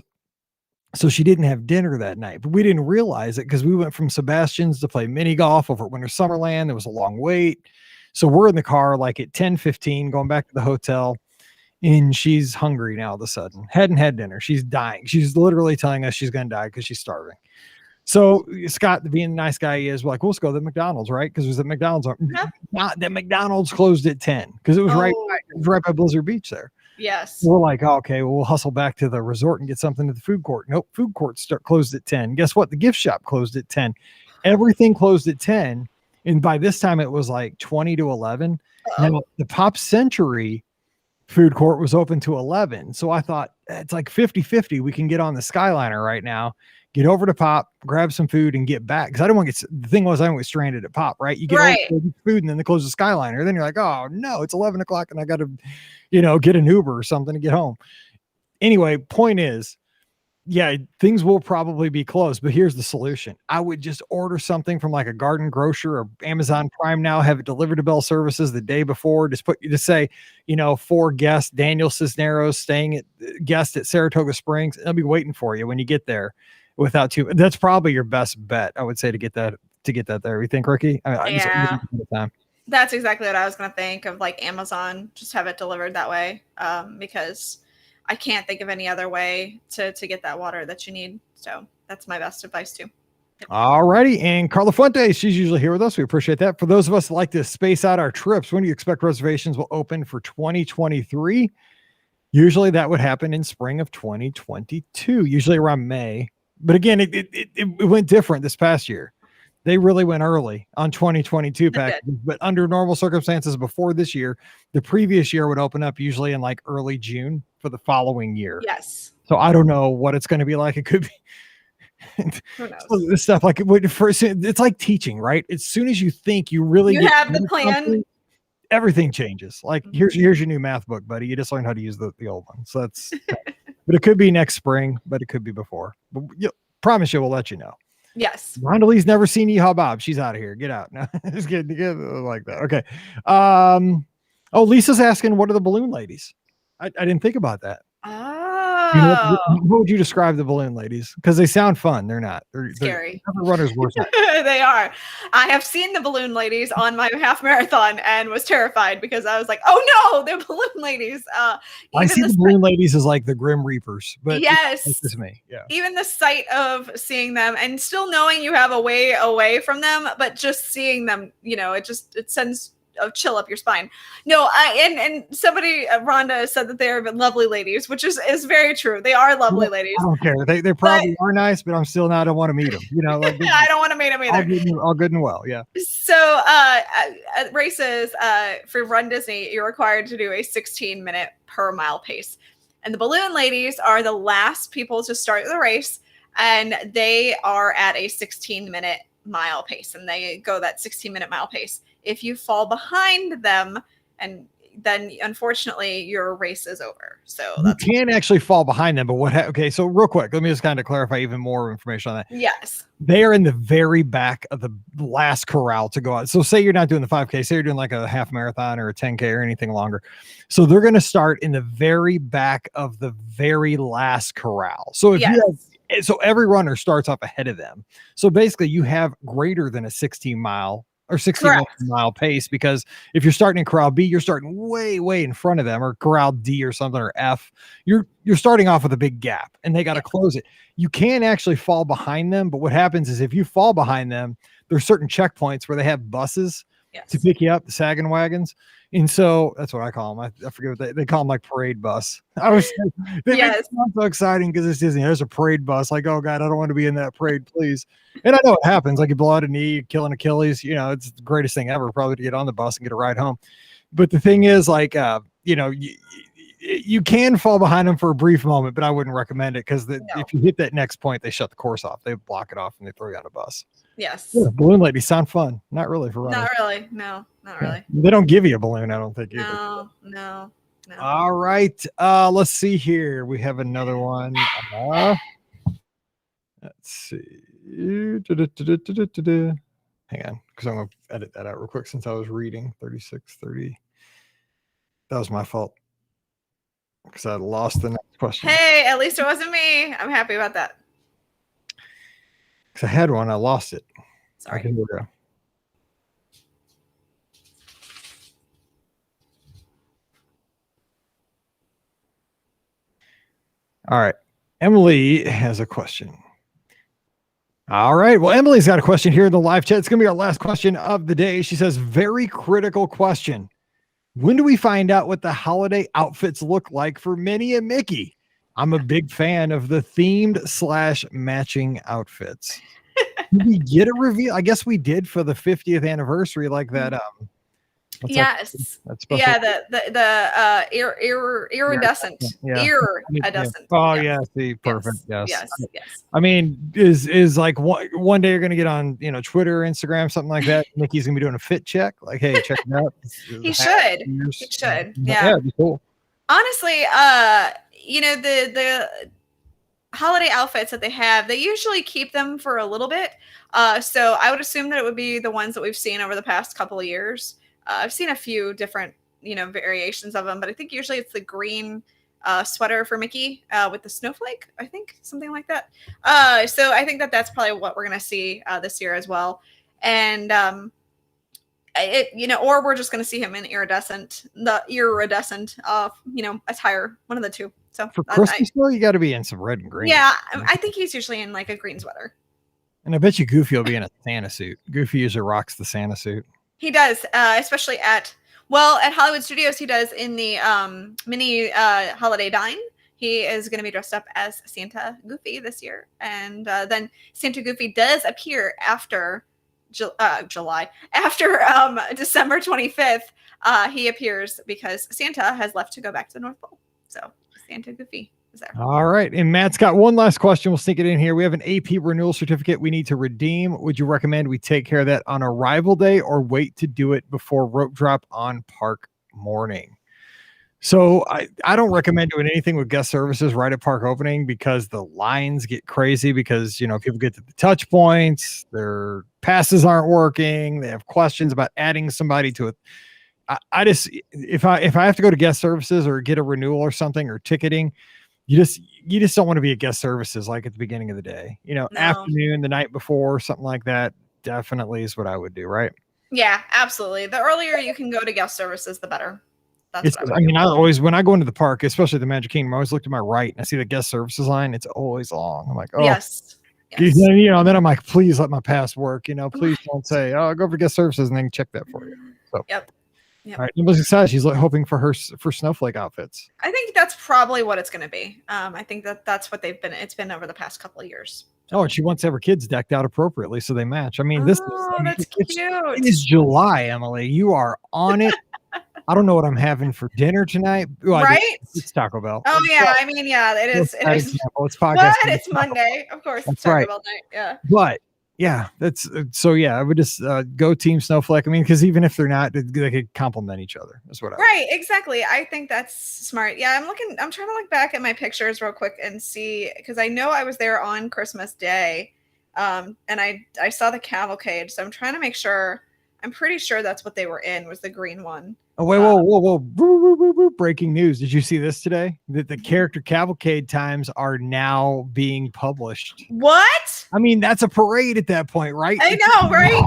so she didn't have dinner that night, but we didn't realize it because we went from Sebastian's to play mini golf over at Winter Summerland. There was a long wait. So we're in the car like at 10:15 going back to the hotel, and she's hungry now all of a sudden. Hadn't had dinner. She's dying. She's literally telling us she's going to die because she's starving. So Scott, being the nice guy he is, we're like, let's go to the McDonald's, right? Because it was at McDonald's. Not that McDonald's closed at 10 because it was right by Blizzard Beach there. Yes. We're like, okay, well, we'll hustle back to the resort and get something at the food court. Nope, food court closed at 10. Guess what? The gift shop closed at 10. Everything closed at 10. And by this time, it was like 20 to 11. Now, the Pop Century food court was open to 11. So I thought, it's like 50-50. We can get on the Skyliner right now, get over to Pop, grab some food, and get back. Because I don't want to get, the thing was, I don't get stranded at Pop, right? You get over food, and then they close the Skyliner. Then you're like, oh, no, it's 11 o'clock, and I got to, get an Uber or something to get home. Anyway, point is, yeah, things will probably be closed, but here's the solution. I would just order something from like a Garden Grocer or Amazon Prime now, have it delivered to Bell Services the day before. Just say, 4 guests, Daniel Cisneros staying at guest at Saratoga Springs. They'll be waiting for you when you get there without too. That's probably your best bet, I would say, to get that there. You think, Ricky? That's exactly what I was going to think of, like Amazon, just have it delivered that way. Because I can't think of any other way to get that water that you need. So that's my best advice too. All righty. And Carla Fuentes, she's usually here with us. We appreciate that. For those of us that like to space out our trips, when do you expect reservations will open for 2023? Usually that would happen in spring of 2022, usually around May. But again, it went different this past year. They really went early on 2022 packages, but under normal circumstances before this year, the previous year would open up usually in like early June for the following year. Yes. So I don't know what it's going to be like. It could be Who knows? So this stuff like it's like teaching, right? As soon as you think you have the plan, everything changes. Like here's your new math book, buddy. You just learned how to use the old one. So that's, but it could be next spring, but it could be before. But promise you, we'll let you know. Yes. Rondalee's never seen Yeehaw Bob. She's out of here. Get out. No, just kidding. Like that. Okay. Lisa's asking, what are the balloon ladies? I didn't think about that. Oh. How would you describe the balloon ladies? Because they sound fun. They're not. They're scary. Runners worse. They are. I have seen the balloon ladies on my half marathon and was terrified because I was like, oh no, they're balloon ladies. I see the balloon ladies as like the Grim Reapers, but yes, it's just me. Yeah. Even the sight of seeing them and still knowing you have a way away from them, but just seeing them, it sends a chill up your spine. No, and somebody, Rhonda, said that they're lovely ladies, which is very true. They are lovely ladies. I don't care. They probably are nice, but I don't want to meet them. Like, I don't want to meet them either. All good and well. Yeah. So at races for Run Disney, you're required to do a 16-minute per mile pace. And the balloon ladies are the last people to start the race, and they are at a 16-minute mile pace, and they go that 16-minute mile pace. If you fall behind them, and then unfortunately your race is over. So you can actually fall behind them, but okay, so real quick, let me just kind of clarify even more information on that. Yes. They are in the very back of the last corral to go out. So say you're not doing the 5K, say you're doing like a half marathon or a 10K or anything longer. So they're going to start in the very back of the very last corral. So so every runner starts up ahead of them. So basically you have greater than a 16-mile or 16-mile pace, because if you're starting in corral B, you're starting way in front of them, or corral D or something, or F. You're starting off with a big gap, and they got to close it. You can actually fall behind them, but what happens is if you fall behind them, there's certain checkpoints where they have buses to pick you up, the sagging wagons. And so that's what I call them. I forget what they call them, like parade bus. They make it sound so exciting because it's Disney. There's a parade bus. Like, oh God, I don't want to be in that parade, please. And I know it happens. Like you blow out a knee, you kill an Achilles. It's the greatest thing ever, probably to get on the bus and get a ride home. But the thing is, like, you can fall behind them for a brief moment, but I wouldn't recommend it because if you hit that next point, they shut the course off. They block it off and they throw you on a bus. Yes. Yeah, balloon ladies sound fun. Not really for runners. Not really. No, not really. They don't give you a balloon, I don't think either. No. All right. Let's see here. We have another one. Let's see. Hang on, because I'm going to edit that out real quick since I was reading 3630. That was my fault because I lost the next question. Hey, at least it wasn't me. I'm happy about that. Because I had one, I lost it. Sorry. Okay, here we go. All right. Emily has a question. All right. Well, Emily's got a question here in the live chat. It's going to be our last question of the day. She says, very critical question. When do we find out what the holiday outfits look like for Minnie and Mickey? I'm a big fan of the themed / matching outfits. Did we get a reveal? I guess we did for the 50th anniversary, like that. Yes. The iridescent. Iridescent. Oh yeah. See, perfect. Yes. Yes. I mean, is like one day you're gonna get on Twitter, Instagram, something like that. Nikki's gonna be doing a fit check. Like, hey, check it out. He should. Yeah. It'd be cool. Honestly, the holiday outfits that they have, they usually keep them for a little bit. So I would assume that it would be the ones that we've seen over the past couple of years. I've seen a few different, variations of them, but I think usually it's the green sweater for Mickey with the snowflake, I think, something like that. So I think that's probably what we're going to see this year as well. And, or we're just going to see him in iridescent attire, one of the two. So for Christmas, though, you got to be in some red and green. Yeah, I think he's usually in like a green sweater. And I bet you Goofy will be in a Santa suit. Goofy usually rocks the Santa suit. He does, especially at Hollywood Studios. He does in the mini holiday dine. He is going to be dressed up as Santa Goofy this year, and then Santa Goofy does appear after July, after December 25th. He appears because Santa has left to go back to the North Pole. So Santa Goofy is there. All right. And Matt's got one last question. We'll sneak it in here. We have an AP renewal certificate we need to redeem. Would you recommend we take care of that on arrival day or wait to do it before rope drop on park morning? So I don't recommend doing anything with guest services right at park opening because the lines get crazy because, people get to the touch points, their passes aren't working. They have questions about adding somebody to it. I just, if I have to go to guest services or get a renewal or something or ticketing, you just don't want to be at guest services like at the beginning of the day, No. Afternoon, the night before, something like that. Definitely is what I would do. Right. Yeah, absolutely. The earlier you can go to guest services, the better. I always, when I go into the park, especially the Magic Kingdom, I always look to my right and I see the guest services line. It's always long. I'm like, oh, yes. And then I'm like, please let my pass work. Please don't say, oh, go for guest services and then check that for you. So, Yep. All right. Emily excited. She's hoping for snowflake outfits. I think that's probably what it's going to be. I think that's what it's been over the past couple of years. Oh, and she wants to have her kids decked out appropriately so they match. I mean, that's cute. It is July, Emily. You are on it. I don't know what I'm having for dinner tonight. Well, right? It's Taco Bell. Oh, yeah. I mean, yeah, it is. It's podcast. But it's Monday. Of course. That's it's Taco right. Bell night. Yeah. But yeah, that's so. Yeah, I would just go Team Snowflake. I mean, because even if they're not, they could complement each other. That's what I. Right, exactly. I think that's smart. Yeah, I'm trying to look back at my pictures real quick and see because I know I was there on Christmas Day, and I saw the cavalcade. So I'm trying to make sure. I'm pretty sure that's what they were in was the green one. Oh wait, whoa! Breaking news! Did you see this today? That the character cavalcade times are now being published. What? I mean, that's a parade at that point, right? I know, right?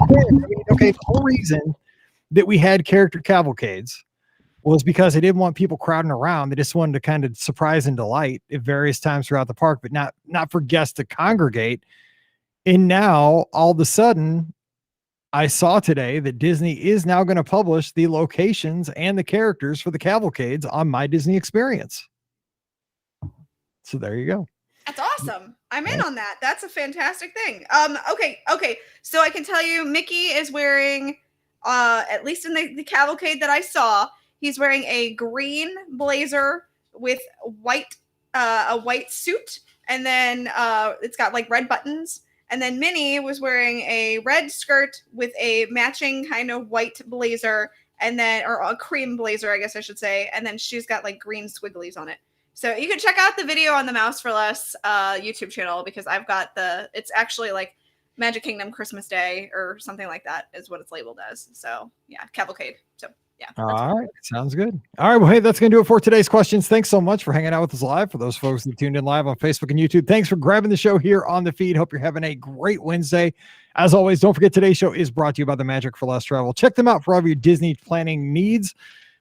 Okay, the whole reason that we had character cavalcades was because they didn't want people crowding around. They just wanted to kind of surprise and delight at various times throughout the park, but not for guests to congregate. And now, all of a sudden, I saw today that Disney is now going to publish the locations and the characters for the cavalcades on My Disney Experience. So there you go. That's awesome. I'm in on that. That's a fantastic thing. Okay. So I can tell you Mickey is wearing, at least in the cavalcade that I saw, he's wearing a green blazer with a white suit. And then it's got like red buttons. And then Minnie was wearing a red skirt with a matching kind of white blazer, and then, or a cream blazer, I guess I should say. And then she's got like green squigglies on it. So you can check out the video on the Mouse for Less YouTube channel, because I've got it's actually like Magic Kingdom Christmas Day or something like that is what it's labeled as. So yeah, cavalcade. So yeah. All right. Sounds good. All right. Well, hey, that's going to do it for today's questions. Thanks so much for hanging out with us live. For those folks that tuned in live on Facebook and YouTube, thanks for grabbing the show here on the feed. Hope you're having a great Wednesday. As always, don't forget today's show is brought to you by the Magic for Less Travel. Check them out for all of your Disney planning needs.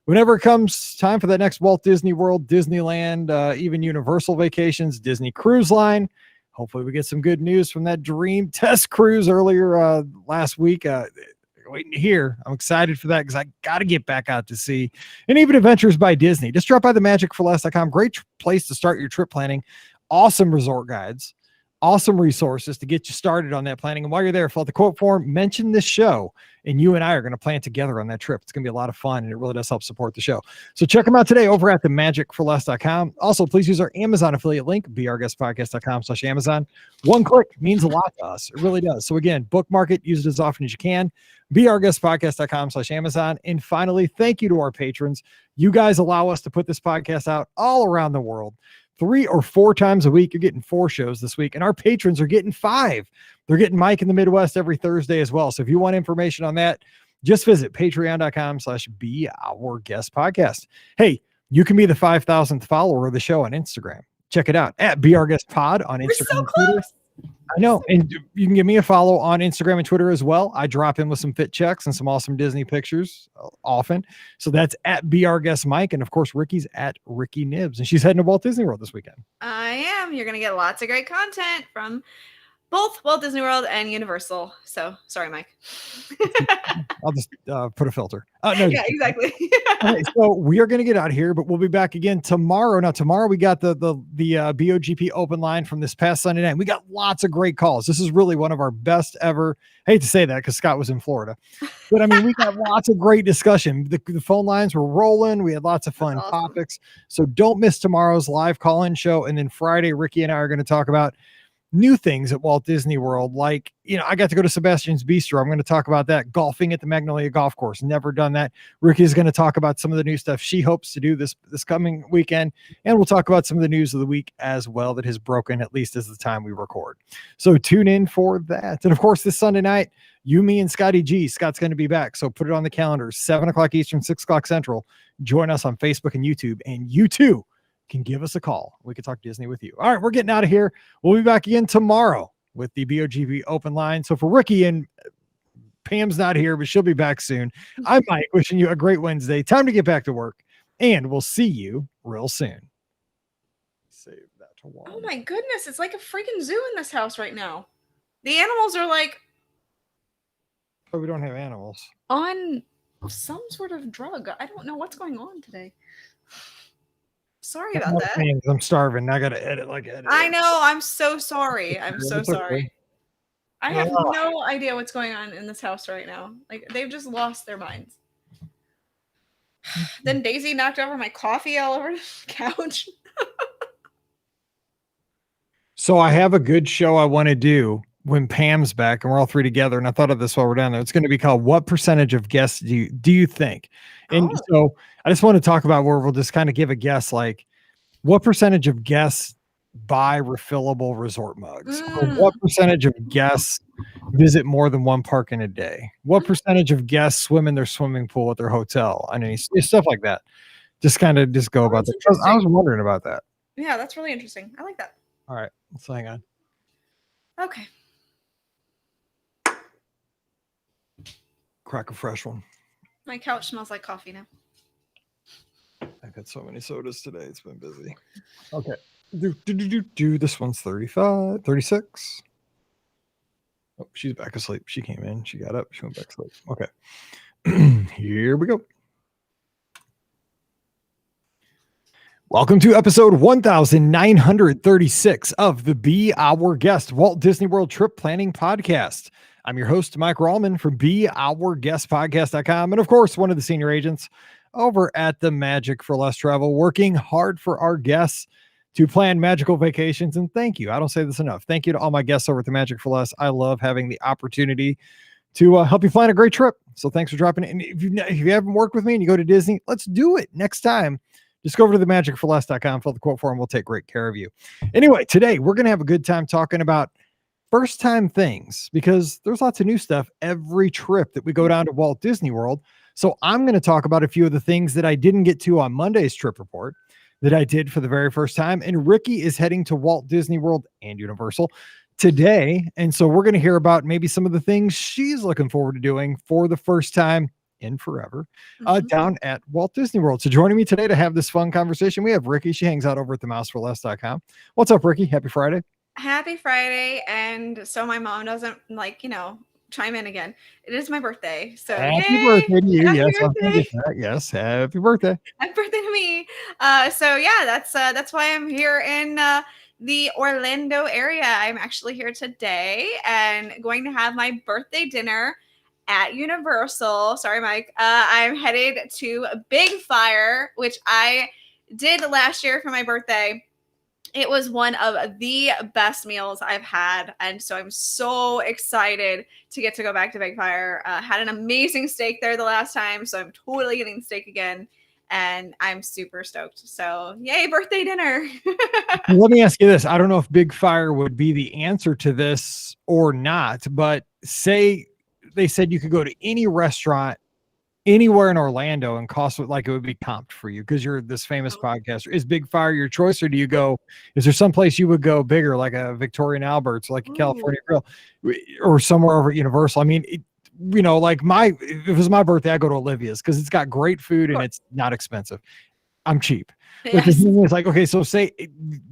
Whenever it comes time for that next Walt Disney World, Disneyland, even Universal vacations, Disney Cruise Line. Hopefully we get some good news from that Dream Test Cruise earlier last week. Waiting to hear. I'm excited for that because I got to get back out to sea. And even Adventures by Disney. Just drop by the magicforless.com. Great place to start your trip planning. Awesome resort guides. Awesome resources to get you started on that planning. And while you're there, fill out the quote form, mention this show, and you and I are going to plan together on that trip. It's going to be a lot of fun, and it really does help support the show. So check them out today over at themagicforless.com. Also, please use our Amazon affiliate link, beourguestpodcast.com/Amazon. One click means a lot to us. It really does. So again, bookmark it, use it as often as you can. beourguestpodcast.com/Amazon. And finally, thank you to our patrons. You guys allow us to put this podcast out all around the world. 3 or 4 times a week. You're getting 4 shows this week, and our patrons are getting 5. They're getting Mike in the Midwest every Thursday as well. So if you want information on that, just visit patreon.com/beourguestpodcast. Hey, you can be the 5,000th follower of the show on Instagram. Check it out at beourguestpod on Instagram. We're so and Twitter. close. I know. And you can give me a follow on Instagram and Twitter as well. I drop in with some fit checks and some awesome Disney pictures often. So that's at beourguestmike. And of course, Ricky's at Ricky Nibs. And she's heading to Walt Disney World this weekend. I am. You're going to get lots of great content from both Walt Disney World and Universal. So sorry, Mike. I'll just put a filter. No, yeah, exactly. Okay, so we are going to get out of here, but we'll be back again tomorrow. Now, tomorrow we got the BOGP open line from this past Sunday night. We got lots of great calls. This is really one of our best ever. I hate to say that because Scott was in Florida, but I mean, we got lots of great discussion. The phone lines were rolling. We had lots of fun topics. So don't miss tomorrow's live call-in show. And then Friday, Ricky and I are going to talk about new things at Walt Disney World. Like, I got to go to Sebastian's Bistro. I'm going to talk about that. Golfing at the Magnolia Golf Course. Never done that. Ricky is going to talk about some of the new stuff she hopes to do this coming weekend. And we'll talk about some of the news of the week as well that has broken, at least as the time we record. So tune in for that. And of course, this Sunday night, you, me, and Scotty G. Scott's going to be back. So put it on the calendar, 7:00 Eastern, 6:00 Central. Join us on Facebook and YouTube, and you too can give us a call. We can talk Disney with you. All right, we're getting out of here. We'll be back again tomorrow with the BOGP open line. So for Ricky, and Pam's not here, but she'll be back soon. I'm Mike, wishing you a great Wednesday. Time to get back to work, and we'll see you real soon. Save that to one. Oh my goodness, it's like a freaking zoo in this house right now. The animals are like... Oh, we don't have animals. On some sort of drug. I don't know what's going on today. Sorry about that. I'm starving. I got to edit. I know. I'm so sorry. I'm so sorry. I have no idea what's going on in this house right now. Like, they've just lost their minds. Then Daisy knocked over my coffee all over the couch. So I have a good show I want to do when Pam's back and we're all 3 together. And I thought of this while we're down there. It's going to be called What Percentage of Guests Do you Think? And so I just want to talk about where we'll just kind of give a guess, like what percentage of guests buy refillable resort mugs? Or what percentage of guests visit more than one park in a day? What percentage of guests swim in their swimming pool at their hotel? I mean, stuff like that. Just kind of go about that. I was wondering about that. Yeah, that's really interesting. I like that. All right, let's hang on. Okay. Crack a fresh one. My couch smells like coffee now. I've had so many sodas today. It's been busy. Okay. This one's 35, 36. Oh, she's back asleep. She came in. She got up. She went back asleep. Okay. Here we go. Welcome to episode 1936 of the Be Our Guest Walt Disney World Trip Planning Podcast. I'm your host, Mike Rallman from BeOurGuestPodcast.com. And of course, one of the senior agents over at the Magic for Less Travel, working hard for our guests to plan magical vacations. And thank you. I don't say this enough. Thank you to all my guests over at the Magic for Less. I love having the opportunity to help you plan a great trip. So thanks for dropping it. And if you haven't worked with me and you go to Disney, let's do it next time. Just go over to themagicforless.com, fill the quote form. We'll take great care of you. Anyway, today we're going to have a good time talking about first time things, because there's lots of new stuff every trip that we go down to Walt Disney World. So I'm going to talk about a few of the things that I didn't get to on Monday's trip report that I did for the very first time. And Ricky is heading to Walt Disney World and Universal today. And so we're going to hear about maybe some of the things she's looking forward to doing for the first time in forever down at Walt Disney World. So joining me today to have this fun conversation, we have Ricky. She hangs out over at themouseforless.com. What's up, Ricky? Happy Friday. Happy Friday. And so my mom doesn't chime in again. It is my birthday. So happy birthday to you. Happy yes, birthday. Yes, happy birthday. Happy birthday to me. So yeah, that's why I'm here in the Orlando area. I'm actually here today and going to have my birthday dinner at Universal. Sorry, Mike. I'm headed to Big Fire, which I did last year for my birthday. It was one of the best meals I've had. And so I'm so excited to get to go back to Big Fire. Had an amazing steak there the last time. So I'm totally getting the steak again. And I'm super stoked. So yay, birthday dinner. Let me ask you this. I don't know if Big Fire would be the answer to this or not, but say they said you could go to any restaurant anywhere in Orlando and cost it like it would be comped for you because you're this famous podcaster. Is Big Fire your choice, or do you go, is there some place you would go bigger, like a Victoria and Albert's, like a California Grill, or somewhere over at Universal? I mean, if it was my birthday, I go to Olivia's because it's got great food and it's not expensive. I'm cheap. But the thing is, like, okay, so say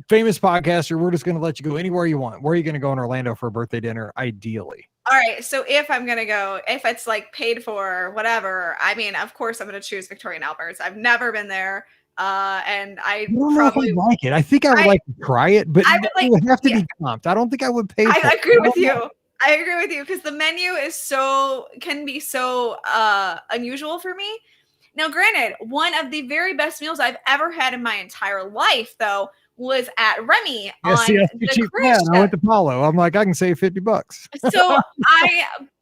famous podcaster, we're just going to let you go anywhere you want. Where are you going to go in Orlando for a birthday dinner, ideally? All right. So if I'm going to go, if it's like paid for, whatever, I mean, of course, I'm going to choose Victoria and Albert's. I've never been there. And I probably like it. I think I would like to try it, but it would have to be comped. I don't think I would pay for it. I agree with you. I agree with you because the menu can be so unusual for me. Now, granted, one of the very best meals I've ever had in my entire life, though, was at Remy on the cruise ship. I went to Paulo. I'm like, I can save $50. So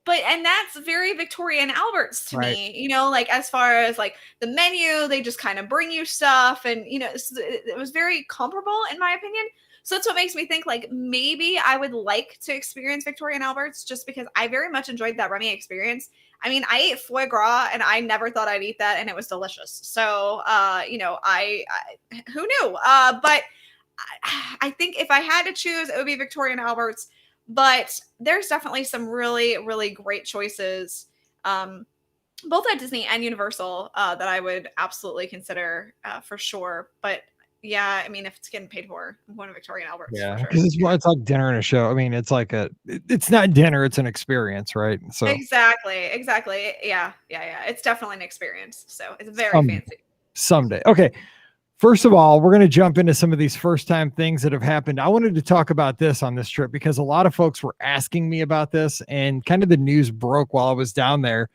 and that's very Victoria and Albert's to me, like as far as like the menu, they just kind of bring you stuff and, it was very comparable in my opinion. So that's what makes me think like maybe I would like to experience Victoria and Albert's just because I very much enjoyed that Remy experience. I mean, I ate foie gras and I never thought I'd eat that and it was delicious. So, I who knew? But I think if I had to choose, it would be Victoria and Albert's. But there's definitely some really, really great choices, both at Disney and Universal, that I would absolutely consider for sure. But yeah, I mean, if it's getting paid for, I'm going to Victoria and Albert's. Yeah, because it's like dinner and a show. I mean, it's like it's not dinner, it's an experience, right? So exactly. Yeah. It's definitely an experience. So it's very fancy. Someday. Okay. First of all, we're going to jump into some of these first time things that have happened. I wanted to talk about this on this trip because a lot of folks were asking me about this and kind of the news broke while I was down there.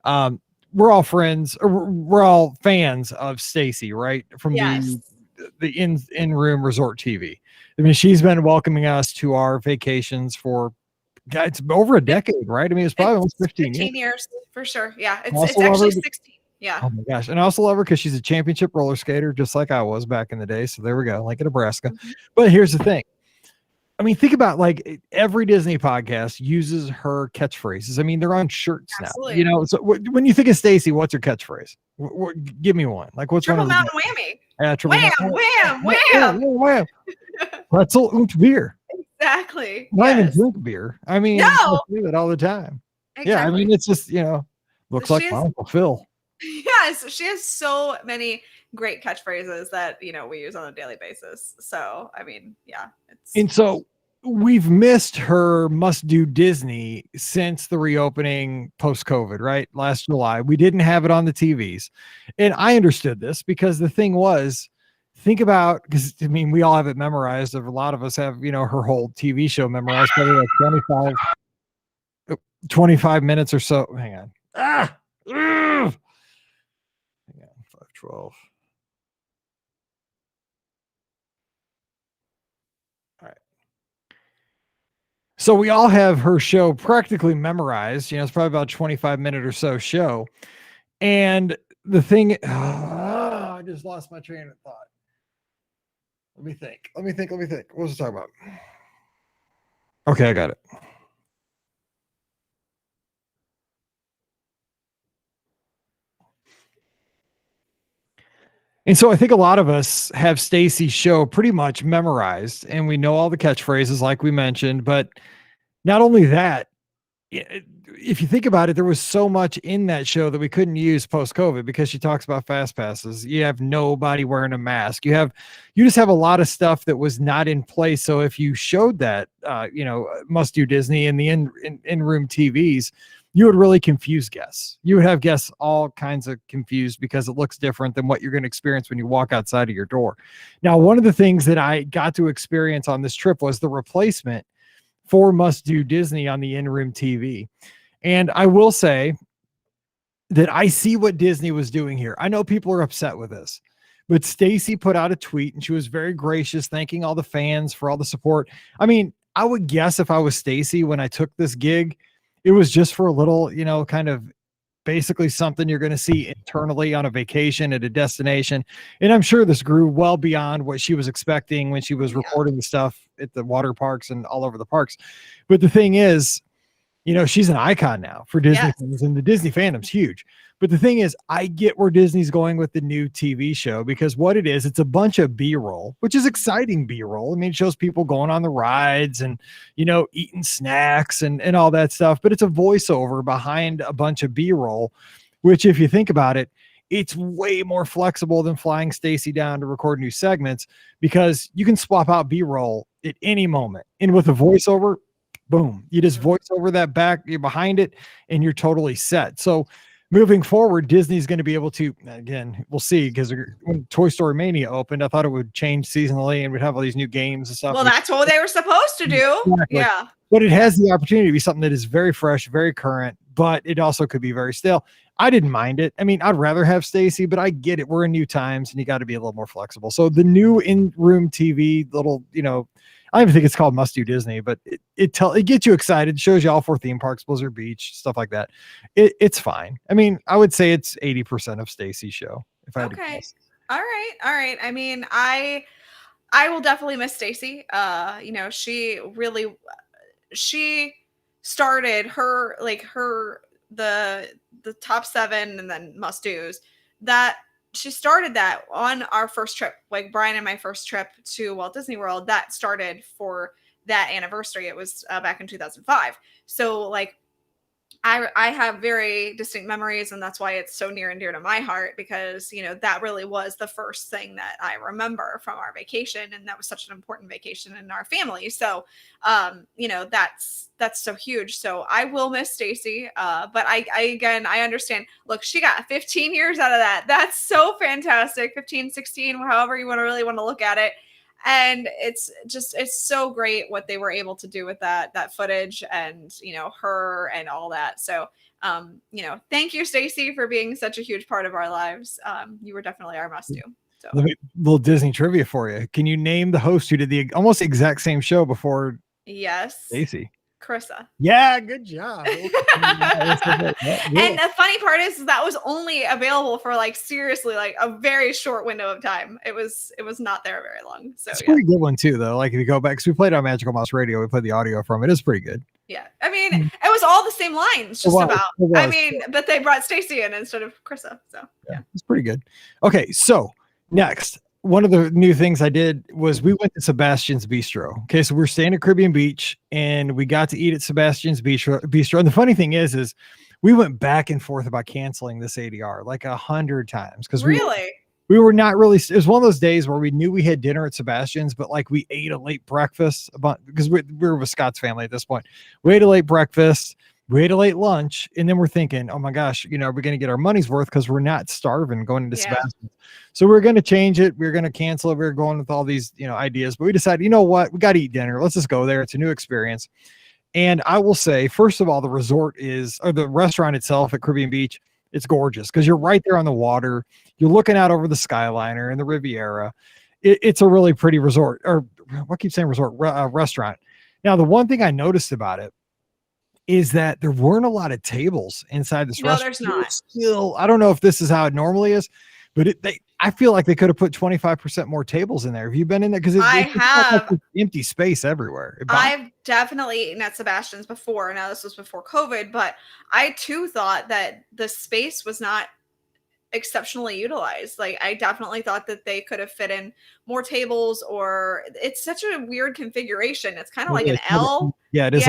We're all friends, or we're all fans of Stacy, right? From the in-room resort TV. I mean, she's been welcoming us to our vacations for it's over a decade, right? I mean, it's probably almost 15 years for sure. Yeah, it's actually 16. Yeah. Oh my gosh. And I also love her because she's a championship roller skater, just like I was back in the day. So there we go, like in Nebraska. But here's the thing. I mean, think about like every Disney podcast uses her catchphrases. I mean, they're on shirts now. So when you think of Stacy, what's her catchphrase? Give me one. Like what's Triple one? Mountain Whammy. Wham, wham. Wham. Pretzel und beer. Exactly. Not even drink beer. I mean, no. I do it all the time. Exactly. Yeah, I mean, it's just, looks like my Uncle Phil. Yes, she has so many great catchphrases that we use on a daily basis. So I mean, yeah. And so we've missed her must do Disney since the reopening post COVID, right? Last July. We didn't have it on the TVs. And I understood this because the thing was, think about, because I mean, we all have it memorized. A lot of us have, her whole TV show memorized, probably like 25 minutes or so. Hang on. Hang on. 512. So we all have her show practically memorized. It's probably about a 25-minute or so show. And the thing, I just lost my train of thought. Let me think. What was I talking about? Okay, I got it. And so I think a lot of us have Stacy's show pretty much memorized, and we know all the catchphrases like we mentioned, but not only that, if you think about it, there was so much in that show that we couldn't use post-COVID because she talks about fast passes. You have nobody wearing a mask. You just have a lot of stuff that was not in place. So if you showed that, must do Disney in the in-room TVs, you would really confuse guests. You would have guests all kinds of confused because it looks different than what you're going to experience when you walk outside of your door. Now, one of the things that I got to experience on this trip was the replacement for Must Do Disney on the in-room TV. And I will say that I see what Disney was doing here. I know people are upset with this, but Stacy put out a tweet and she was very gracious, thanking all the fans for all the support. I mean, I would guess if I was Stacy when I took this gig, it was just for a little, kind of basically something you're going to see internally on a vacation at a destination. And I'm sure this grew well beyond what she was expecting when she was recording the stuff at the water parks and all over the parks. But the thing is, she's an icon now for Disney fans, and the Disney fandom's huge. But the thing is, I get where Disney's going with the new TV show, because what it is, it's a bunch of B-roll, which is exciting B-roll. I mean, it shows people going on the rides and, eating snacks and all that stuff. But it's a voiceover behind a bunch of B-roll, which, if you think about it, it's way more flexible than flying Stacy down to record new segments, because you can swap out B-roll at any moment. And with a voiceover, boom, you just voice over that back, you're behind it, and you're totally set. So moving forward, Disney's going to be able to, again, we'll see, because when Toy Story Mania opened, I thought it would change seasonally and we'd have all these new games and stuff. Well, that's what they were supposed to do. Exactly. Yeah. But it has the opportunity to be something that is very fresh, very current, but it also could be very stale. I didn't mind it. I mean, I'd rather have Stacy, but I get it. We're in new times and you got to be a little more flexible. So the new in-room TV, little, I don't even think it's called Must Do Disney, but it gets you excited, shows you all 4 theme parks, Blizzard Beach, stuff like that. It's fine. I mean, I would say it's 80% of Stacy's show, if I had to guess. All right. I mean, I will definitely miss Stacy. She started the top 7 and then must do's, that she started that on our first trip, like Brian and my first trip to Walt Disney World. That started for that anniversary. It was back in 2005. So I have very distinct memories, and that's why it's so near and dear to my heart, because, that really was the first thing that I remember from our vacation. And that was such an important vacation in our family. So, that's so huge. So I will miss Stacy. But I understand. Look, she got 15 years out of that. That's so fantastic. 15, 16, however you really want to look at it. And it's so great what they were able to do with that footage and, her and all that. So, thank you, Stacy, for being such a huge part of our lives. You were definitely our must do. So, little Disney trivia for you. Can you name the host who did the almost exact same show before? Yes. Stacy. Carissa. Yeah, good job. And the funny part is that was only available for seriously a very short window of time. It was not there very long. So it's a pretty good one too, though. If you go back, because we played on Magical Mouse Radio, we played the audio from it. It's pretty good. Yeah, I mean, it was all the same lines, just about. I mean, but they brought Stacy in instead of Carissa. So yeah, it's pretty good. Okay, so next. One of the new things I did was we went to Sebastian's Bistro. Okay, so we're staying at Caribbean Beach and we got to eat at Sebastian's Bistro. And the funny thing is we went back and forth about canceling this ADR 100 times. Really? we were not really, it was one of those days where we knew we had dinner at Sebastian's, but like we ate a late breakfast because we were with Scott's family at this point. We ate a late breakfast, we ate a late lunch, and then we're thinking, oh my gosh, are we going to get our money's worth because we're not starving going into Sebastian's. So we're going to change it. We're going to cancel it. We were going with all these, ideas, but we decided, you know what, we got to eat dinner. Let's just go there. It's a new experience. And I will say, first of all, the restaurant itself at Caribbean Beach, it's gorgeous because you're right there on the water. You're looking out over the Skyliner and the Riviera. It's a really pretty resort, or what keeps saying resort, restaurant. Now, the one thing I noticed about it is that there weren't a lot of tables inside this restaurant. No, there's not. Still, I don't know if this is how it normally is, but I feel like they could have put 25% more tables in there. Have you been in there? Because I have like empty space everywhere. I've definitely eaten at Sebastian's before. Now this was before COVID, but I too thought that the space was not exceptionally utilized. Like I definitely thought that they could have fit in more tables, or it's such a weird configuration. It's kind of like an L. Yeah, it is.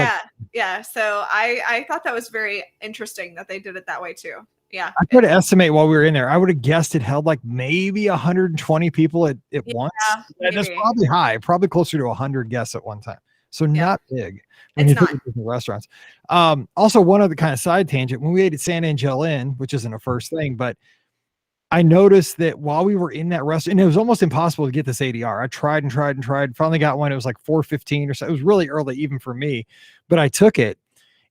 Yeah. So I thought that was very interesting that they did it that way too. Yeah. I could estimate while we were in there. I would have guessed it held like maybe 120 people at once. That's probably high, probably closer to 100 guests at one time. So not big when you think of different restaurants. Also, one other kind of side tangent, when we ate at San Angel Inn, which isn't a first thing, but I noticed that while we were in that restaurant, and it was almost impossible to get this ADR. I tried and tried and tried. Finally got one. It was like 4:15 or so. It was really early even for me, but I took it.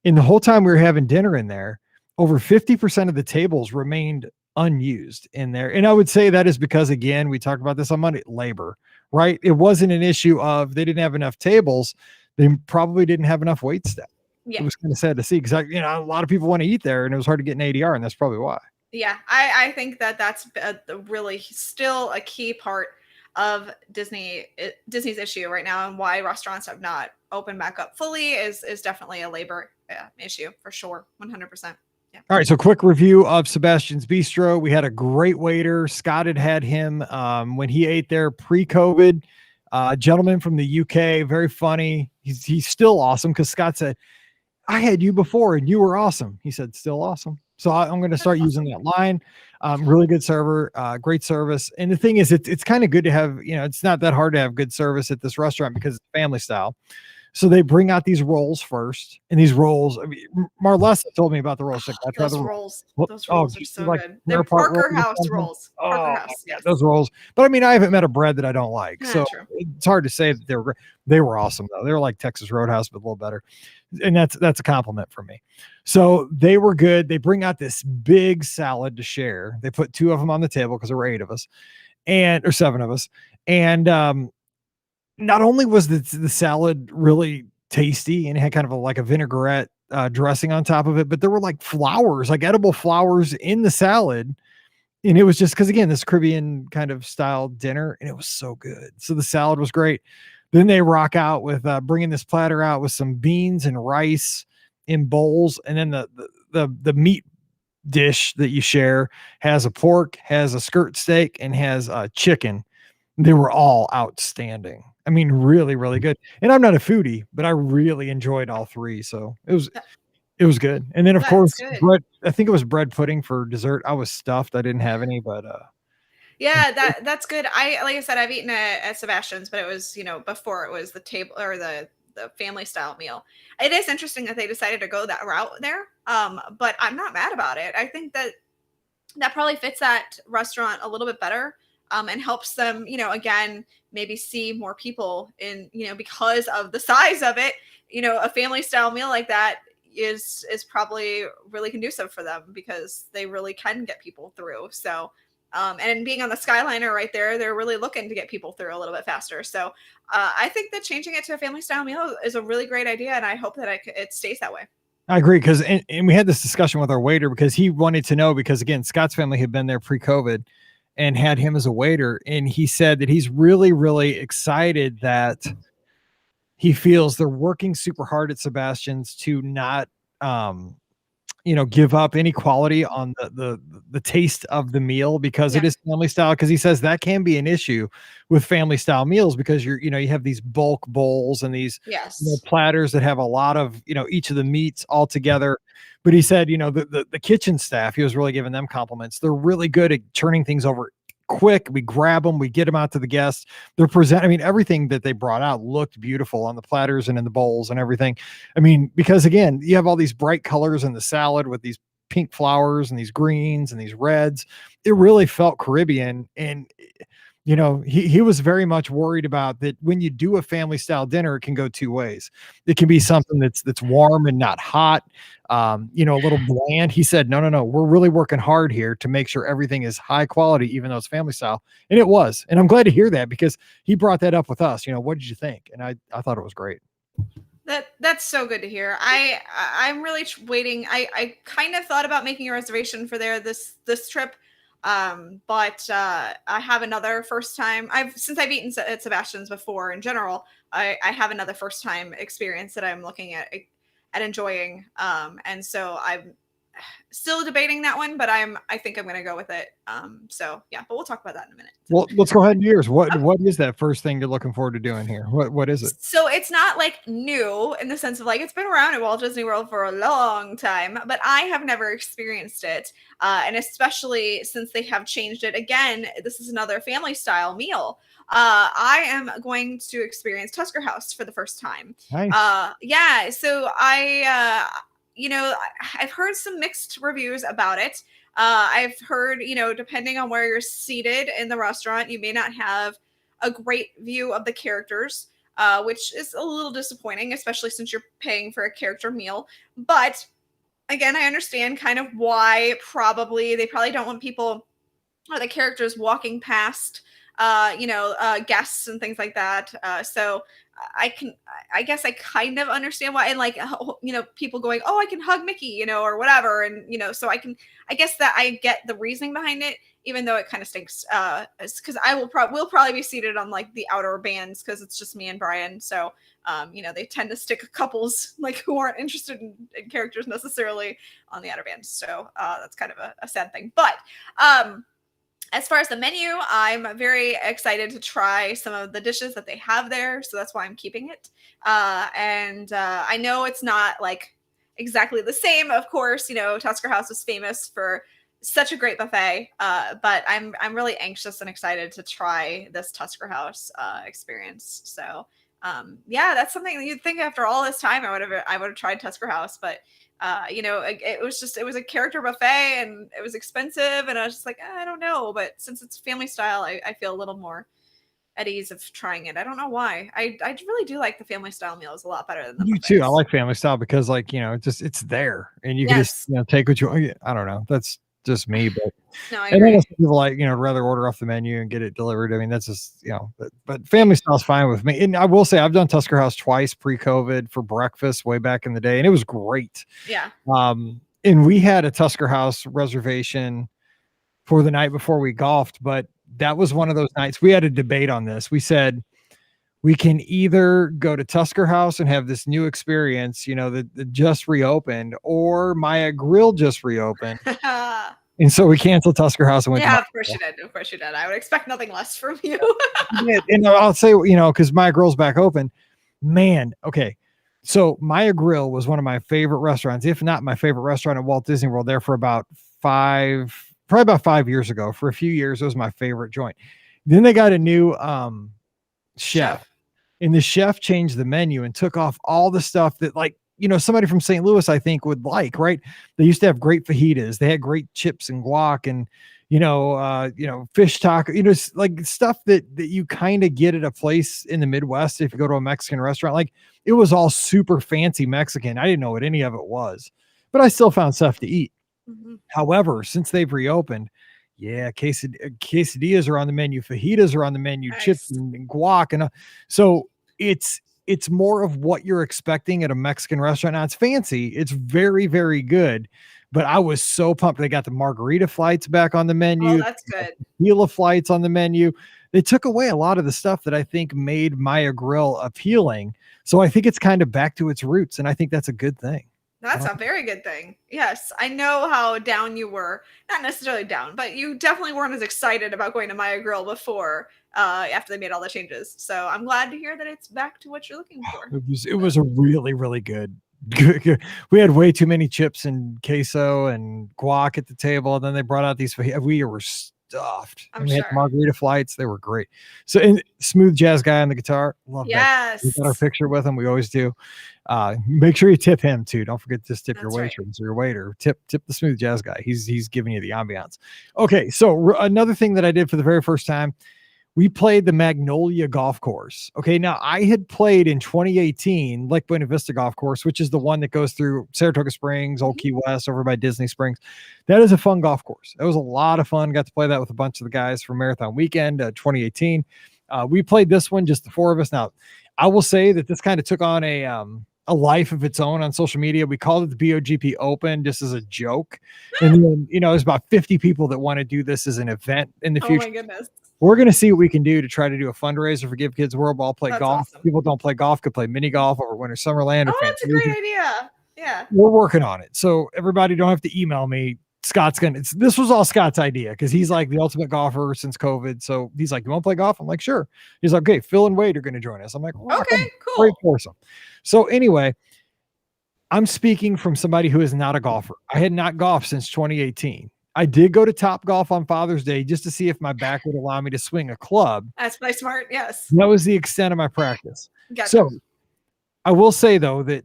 And the whole time we were having dinner in there, over 50% of the tables remained unused in there. And I would say that is because, again, we talked about this on Monday, labor, right? It wasn't an issue of they didn't have enough tables. They probably didn't have enough wait staff. Yeah. It was kind of sad to see because, a lot of people want to eat there and it was hard to get an ADR, and that's probably why. Yeah, I think that's really still a key part of Disney's issue right now, and why restaurants have not opened back up fully is definitely a labor issue for sure, 100%. Yeah. All right, so quick review of Sebastian's Bistro. We had a great waiter. Scott had him when he ate there pre-COVID. Gentleman from the UK, very funny. He's still awesome because Scott said, I had you before and you were awesome. He said, still awesome. So I'm going to start using that line. Really good server, great service. And the thing is, it's kind of good to have, it's not that hard to have good service at this restaurant because it's family style. So they bring out these rolls first, and these rolls, I mean, Marlessa told me about the rolls. Those rolls are so good. They're Parker House rolls. Parker House, yes. Those rolls. But I mean, I haven't met a bread that I don't like. So True. It's hard to say that they were awesome though. They were like Texas Roadhouse, but a little better. And that's a compliment for me. So they were good. They bring out this big salad to share. They put 2 of them on the table because there were 8 of us or 7 of us. And, not only was the salad really tasty and it had kind of like a vinaigrette dressing on top of it, but there were like flowers, like edible flowers in the salad. And it was just because, again, this Caribbean kind of style dinner, and it was so good. So the salad was great. Then they rock out with bringing this platter out with some beans and rice in bowls. And then the meat dish that you share has a pork, has a skirt steak, and has chicken. They were all outstanding. I mean, really, really good. And I'm not a foodie, but I really enjoyed all 3. So it was good. And then of course, bread, I think it was bread pudding for dessert. I was stuffed. I didn't have any, but yeah, that's good. Like I said, I've eaten at Sebastian's, but it was, before it was the table or the family style meal. It is interesting that they decided to go that route there. But I'm not mad about it. I think that probably fits that restaurant a little bit better. And helps them, again, maybe see more people in, because of the size of it, a family style meal like that is probably really conducive for them because they really can get people through. So, and being on the Skyliner right there, they're really looking to get people through a little bit faster. So I think that changing it to a family style meal is a really great idea. And I hope that it stays that way. I agree. Because, and we had this discussion with our waiter because he wanted to know, because again, Scott's family had been there pre-COVID and had him as a waiter. And he said that he's really, really excited that he feels they're working super hard at Sebastian's to not, give up any quality on the taste of the meal because it is family style. Because he says that can be an issue with family style meals because you have these bulk bowls and these platters that have a lot of, each of the meats all together. But he said, the kitchen staff, he was really giving them compliments. They're really good at turning things over quick. We grab them, we get them out to the guests. I mean, everything that they brought out looked beautiful on the platters and in the bowls and everything. I mean, because again, you have all these bright colors in the salad with these pink flowers and these greens and these reds. It really felt Caribbean. And he was very much worried about that. When you do a family style dinner, it can go two ways. It can be something that's warm and not hot, a little bland. He said, no, we're really working hard here to make sure everything is high quality, even though it's family style. And it was. And I'm glad to hear that, because he brought that up with us. What did you think? And I thought it was great. That's so good to hear. I'm really waiting. I kind of thought about making a reservation for this trip. But I have another first time. Since I've eaten at Sebastian's before in general, I have another first time experience that I'm looking at enjoying. And so I'm still debating that one, but I think I'm going to go with it. So yeah, but we'll talk about that in a minute. Well, let's go ahead and yours. What is that first thing you're looking forward to doing here? What is it? So it's not like new in the sense of like it's been around at Walt Disney World for a long time, but I have never experienced it. And especially since they have changed it again, this is another family style meal. I am going to experience Tusker House for the first time. Nice. Yeah. So I've heard some mixed reviews about it. I've heard, depending on where you're seated in the restaurant, you may not have a great view of the characters, which is a little disappointing, especially since you're paying for a character meal. But again, I understand kind of why they probably don't want people or the characters walking past, guests and things like that. So I guess I kind of understand why, and like, people going, oh, I can hug Mickey, or whatever. And, so I guess that I get the reasoning behind it, even though it kind of stinks, because we'll probably be seated on like the outer bands, because it's just me and Brian. So, they tend to stick couples like who aren't interested in characters necessarily on the outer bands. So, that's kind of a sad thing, but, as far as the menu, I'm very excited to try some of the dishes that they have there. So that's why I'm keeping it. And I know it's not like exactly the same. Of course, Tusker House is famous for such a great buffet. But I'm really anxious and excited to try this Tusker House experience. So that's something that you'd think after all this time I would have tried Tusker House, but it was a character buffet and it was expensive, and I was just like, I don't know. But since it's family style, I feel a little more at ease of trying it. I don't know why. I really do like the family style meals a lot better than the You too. I like family style because it's there, and you can just take what you want. I don't know. That's just me, but no, I agree. And then people rather order off the menu and get it delivered. I mean, that's just but family style is fine with me. And I will say I've done Tusker House twice pre-COVID for breakfast way back in the day, and it was great. Yeah. And we had a Tusker House reservation for the night before we golfed, but that was one of those nights we had a debate on this. We said we can either go to Tusker House and have this new experience, that just reopened, or Maya Grill just reopened. And so we canceled Tusker House and went to of course you did. Of course you did. I would expect nothing less from you. And I'll say, because Maya Grill's back open. Man, okay. So Maya Grill was one of my favorite restaurants, if not my favorite restaurant at Walt Disney World, there for about 5 years ago. For a few years, it was my favorite joint. Then they got a new chef. And the chef changed the menu and took off all the stuff that somebody from St. Louis, I think, would like, right? They used to have great fajitas. They had great chips and guac and, fish taco, like stuff that you kind of get at a place in the Midwest. If you go to a Mexican restaurant, like it was all super fancy Mexican. I didn't know what any of it was, but I still found stuff to eat. Mm-hmm. However, since they've reopened, quesadillas are on the menu, fajitas are on the menu, nice. Chips and guac, and so it's more of what you're expecting at a Mexican restaurant. Now it's fancy, it's very, very good, but I was so pumped. They got the margarita flights back on the menu. Oh, that's good. Tequila flights on the menu. They took away a lot of the stuff that I think made Maya Grill appealing. So I think it's kind of back to its roots, and I think that's a good thing. That's a very good thing. Yes, I know how down you were. Not necessarily down, but you definitely weren't as excited about going to Maya Grill before after they made all the changes. So I'm glad to hear that it's back to what you're looking for. It was a really, really good. We had way too many chips and queso and guac at the table. And then they brought out these. We were stuffed. I'm And we had sure. margarita flights. They were great. So, and smooth jazz guy on the guitar. Love that. Yes. We got our picture with him. We always do. Make sure you tip him too. Don't forget to just tip your That's right. waitress or your waiter. Tip the smooth jazz guy. He's giving you the ambiance. Okay, so another thing that I did for the very first time, we played the Magnolia Golf Course. Okay, now I had played in 2018 Lake Buena Vista Golf Course, which is the one that goes through Saratoga Springs, Old Key West, over by Disney Springs. That is a fun golf course. It was a lot of fun. Got to play that with a bunch of the guys for Marathon Weekend 2018. We played this one, just the four of us. Now, I will say that this kind of took on a life of its own on social media. We called it the BOGP Open just as a joke. And then, there's about 50 people that want to do this as an event in the future. Oh my goodness. We're going to see what we can do to try to do a fundraiser for Give Kids World Ball, play That's golf. awesome. People don't play golf, could play mini golf over Winter Summerland. Oh, that's a great idea. Yeah. We're working on it. So everybody don't have to email me. This was all Scott's idea because he's like the ultimate golfer since COVID. So he's like, you want to play golf? I'm like, sure. He's like, okay, Phil and Wade are going to join us. I'm like, Okay, cool. Great foursome. So anyway, I'm speaking from somebody who is not a golfer. I had not golfed since 2018. I did go to Top Golf on Father's Day just to see if my back would allow me to swing a club. That's my smart. Yes. That was the extent of my practice. Gotcha. So I will say though that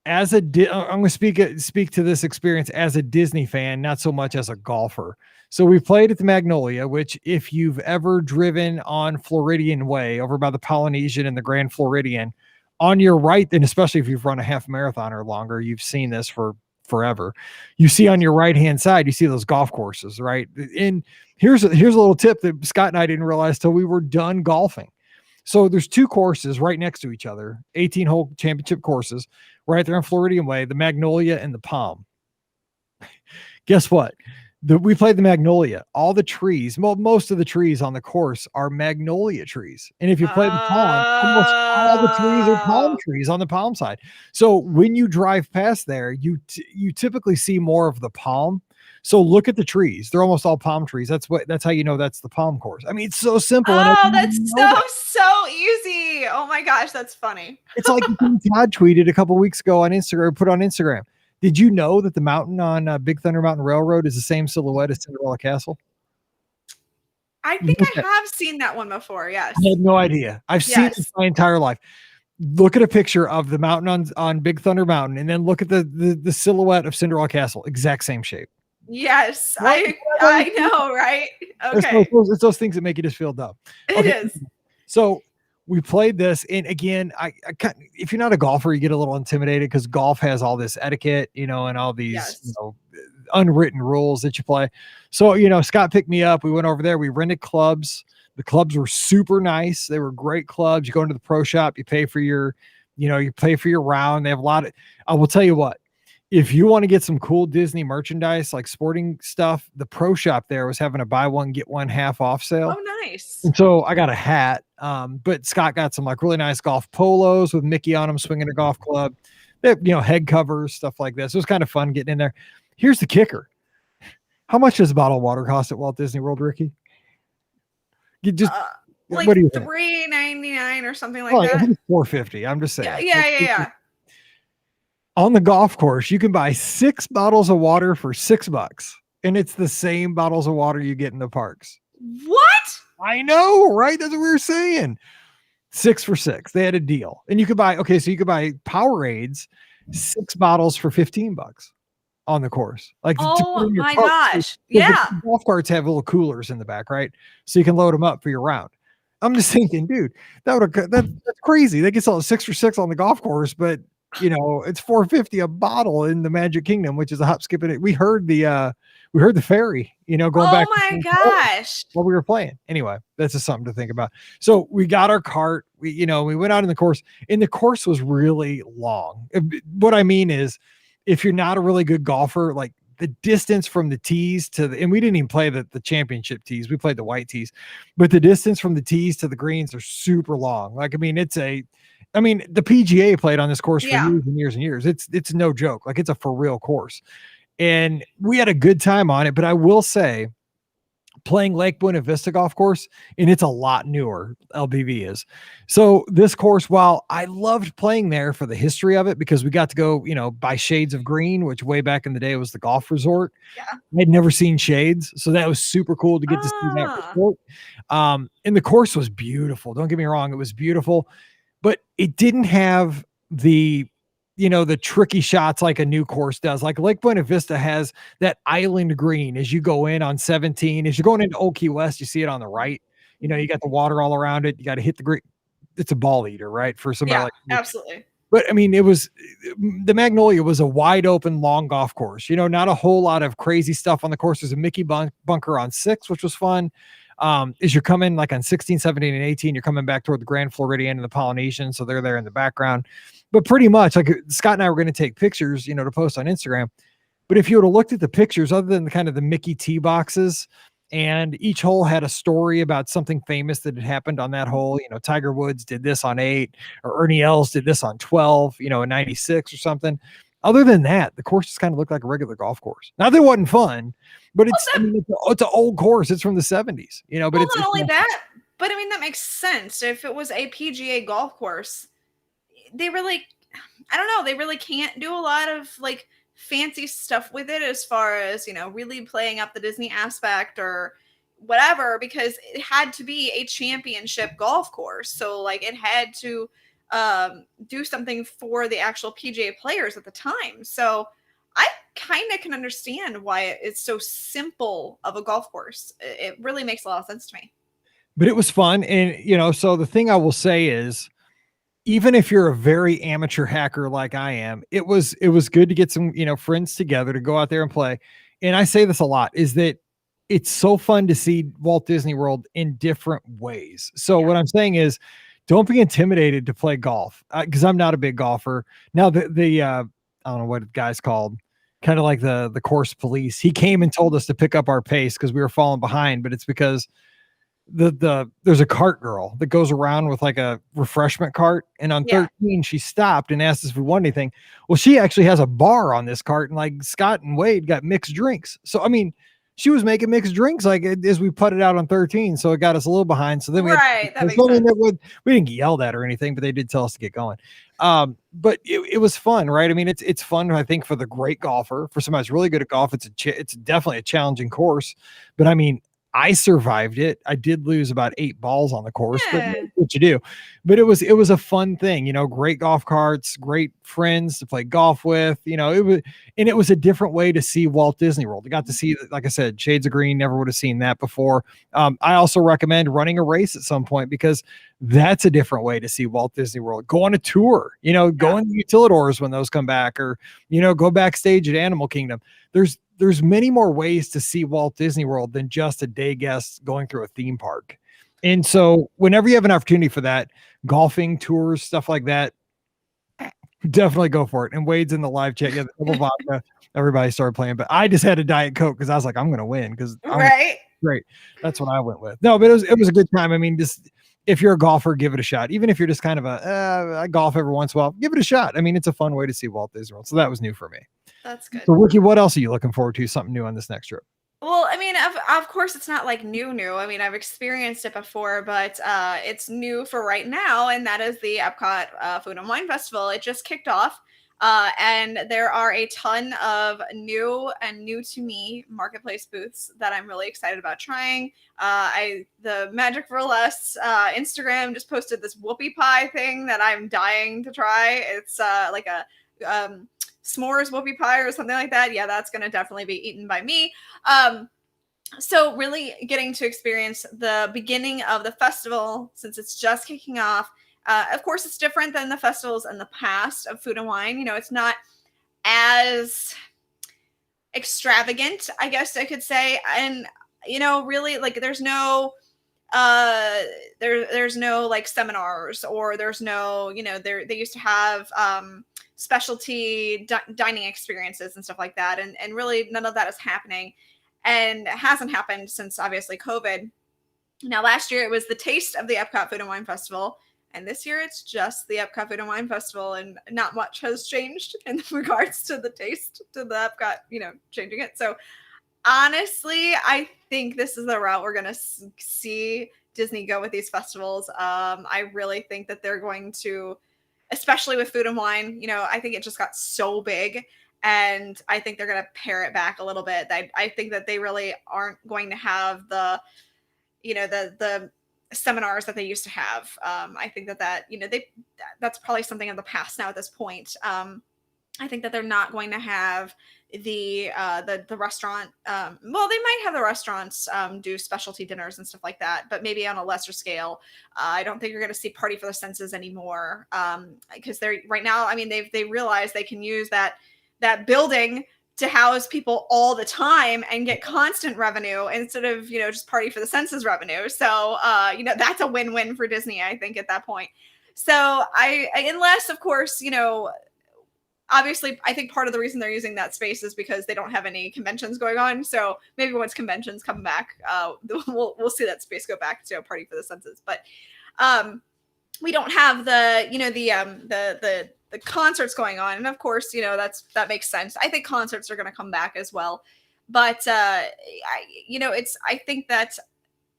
I'm going to speak to this experience as a Disney fan, not so much as a golfer. So we played at the Magnolia, which if you've ever driven on Floridian Way over by the Polynesian and the Grand Floridian, on your right, and especially if you've run a half marathon or longer, you've seen this for forever. You see on your right-hand side, you see those golf courses, right? And here's a little tip that Scott and I didn't realize till we were done golfing. So there's two courses right next to each other, 18-hole championship courses, right there on Floridian Way, the Magnolia and the Palm. Guess what? We played the Magnolia. All the trees, most of the trees on the course are magnolia trees. And if you play the Palm, almost all the trees are palm trees on the Palm side. So when you drive past there, you typically see more of the palm. So look at the trees. They're almost all palm trees. That's how you know that's the Palm course. I mean, it's so simple. Oh, that's so easy. Oh my gosh, that's funny. It's like Todd tweeted a couple weeks ago on Instagram, put on Instagram. Did you know that the mountain on Big Thunder Mountain Railroad is the same silhouette as Cinderella Castle? I think I have seen that one before. Yes. I had no idea. I've seen it my entire life. Look at a picture of the mountain on Big Thunder Mountain, and then look at the silhouette of Cinderella Castle. Exact same shape. Yes, I know, right? Okay. It's those things that make you just feel dumb. It is. So we played this, and again, I if you're not a golfer, you get a little intimidated because golf has all this etiquette, and all these unwritten rules that you play. So Scott picked me up. We went over there. We rented clubs. The clubs were super nice. They were great clubs. You go into the pro shop. You pay for your round. They have a lot of. I will tell you what. If you want to get some cool Disney merchandise, like sporting stuff, the pro shop there was having a buy one, get one half off sale. Oh, nice. And so I got a hat, but Scott got some like really nice golf polos with Mickey on them, swinging a golf club. They have, head covers, stuff like this. It was kind of fun getting in there. Here's the kicker. How much does a bottle of water cost at Walt Disney World, Ricky? You just like what do you think? $3.99 or something like that. I think it's $4.50. I'm just saying. Yeah. On the golf course, you can buy 6 bottles of water for $6, and it's the same bottles of water you get in the parks. What? I know, right? That's what we were saying. 6 for $6. They had a deal, and you could buy Powerades, 6 bottles for $15 on the course. Like, oh my gosh, yeah. Golf carts have little coolers in the back, right? So you can load them up for your round. I'm just thinking, dude, that's crazy. They can sell 6 for $6 on the golf course, but it's $4.50 a bottle in the Magic Kingdom, which is a hop, skip, and we heard the ferry, going back. Oh my gosh! While we were playing. Anyway, that's just something to think about. So we got our cart. We went out in the course, and the course was really long. What I mean is, if you're not a really good golfer, like the distance from the tees and we didn't even play the championship tees. We played the white tees, but the distance from the tees to the greens are super long. Like, the PGA played on this course for years and years and years. It's no joke. Like, it's a for real course. And we had a good time on it. But I will say, playing Lake Buena Vista Golf Course, and it's a lot newer. LBV is. So this course, while I loved playing there for the history of it, because we got to go, by Shades of Green, which way back in the day was the golf resort. Yeah. I'd never seen Shades, so that was super cool to get to see that resort. And the course was beautiful. Don't get me wrong, it was beautiful, but it didn't have the the tricky shots like a new course does. Like Lake Buena Vista has that island green as you go in on 17. As you're going into Old Key West, you see it on the right. You got the water all around it. You got to hit the green. It's a ball eater, right? For somebody like me. Absolutely. But I mean, the Magnolia was a wide open, long golf course. Not a whole lot of crazy stuff on the course. There's a Mickey bunker on 6, which was fun. As you're coming like on 16, 17, and 18, you're coming back toward the Grand Floridian and the Polynesian. So they're there in the background. But pretty much, like Scott and I were going to take pictures, to post on Instagram. But if you would have looked at the pictures, other than the kind of the Mickey tee boxes, and each hole had a story about something famous that had happened on that hole. Tiger Woods did this on 8, or Ernie Els did this on 12, in 96 or something. Other than that, the course just kind of looked like a regular golf course. Now, they wasn't fun, but it's an old course. It's from the 70s, but it's not only that, but I mean, that makes sense. If it was a PGA golf course, they really, I don't know, they really can't do a lot of like fancy stuff with it as far as, really playing up the Disney aspect or whatever, because it had to be a championship golf course. So like it had to do something for the actual PGA players at the time. So I kind of can understand why it's so simple of a golf course. It really makes a lot of sense to me. But it was fun. And, so the thing I will say is, even if you're a very amateur hacker like I am, it was good to get some, friends together to go out there and play. And I say this a lot, is that it's so fun to see Walt Disney World in different ways. So what I'm saying is, don't be intimidated to play golf, because I'm not a big golfer. Now the I don't know what the guy's called, kind of like the course police. He came and told us to pick up our pace because we were falling behind, but it's because there's a cart girl that goes around with like a refreshment cart, and on 13 she stopped and asked us if we want anything. Well, she actually has a bar on this cart, and like Scott and Wade got mixed drinks. So I mean, she was making mixed drinks like as we putted out on 13, so it got us a little behind. So then we didn't get yelled at or anything, but they did tell us to get going. But it was fun, right? I mean, it's fun, I think, for the great golfer. For somebody who's really good at golf, it's definitely a challenging course. But I mean, I survived it. I did lose about 8 balls on the course, but that's what you do. But it was a fun thing, great golf carts, great friends to play golf with, it was a different way to see Walt Disney World. I got to see, like I said, Shades of Green, never would have seen that before. I also recommend running a race at some point, because that's a different way to see Walt Disney World. Go on a tour, go in the utilidors when those come back, or, go backstage at Animal Kingdom. There's many more ways to see Walt Disney World than just a day guest going through a theme park. And so whenever you have an opportunity for that, golfing, tours, stuff like that, definitely go for it. And Wade's in the live chat. Yeah, the double vodka, everybody started playing, but I just had a Diet Coke because I was like, I'm going to win. Great. That's what I went with. No, but it was a good time. I mean, just if you're a golfer, give it a shot. Even if you're just kind of I golf every once in a while, give it a shot. I mean, it's a fun way to see Walt Disney World. So that was new for me. That's good. So Ricky, what else are you looking forward to? Something new on this next trip? Well, I mean, of course, it's not like new. I mean, I've experienced it before, but it's new for right now, and that is the Epcot Food and Wine Festival. It just kicked off, and there are a ton of new to me marketplace booths that I'm really excited about trying. The Magic for Less Instagram just posted this whoopie pie thing that I'm dying to try. It's like a s'mores whoopie pie or something like that. Yeah, that's going to definitely be eaten by me. So really getting to experience the beginning of the festival since it's just kicking off. Of course, it's different than the festivals in the past of Food and Wine. It's not as extravagant, I guess I could say. And, really like there's no there's no like seminars, or there's no, they used to have specialty dining experiences and stuff like that, and really none of that is happening, and it hasn't happened since obviously COVID. Now last year it was the taste of the Epcot Food and Wine Festival, and this year it's just the Epcot Food and Wine Festival, and not much has changed in regards to the taste to the Epcot, changing it. So honestly, I think this is the route we're going to see Disney go with these festivals. I really think that they're going to, especially with Food and Wine, I think it just got so big. And I think they're going to pare it back a little bit. I think that they really aren't going to have the seminars that they used to have. I think that's probably something of the past now at this point. I think that they're not going to have the restaurant. Well, they might have the restaurants do specialty dinners and stuff like that, but maybe on a lesser scale. I don't think you're going to see Party for the Senses anymore, because they're right now. I mean, they realize they can use that building to house people all the time and get constant revenue instead of just Party for the Senses revenue. So that's a win-win for Disney, I think, at that point. So unless of course obviously, I think part of the reason they're using that space is because they don't have any conventions going on. So maybe once conventions come back, we'll see that space go back to Party for the Senses. But we don't have the concerts going on, and of course, that makes sense. I think concerts are going to come back as well. But I think that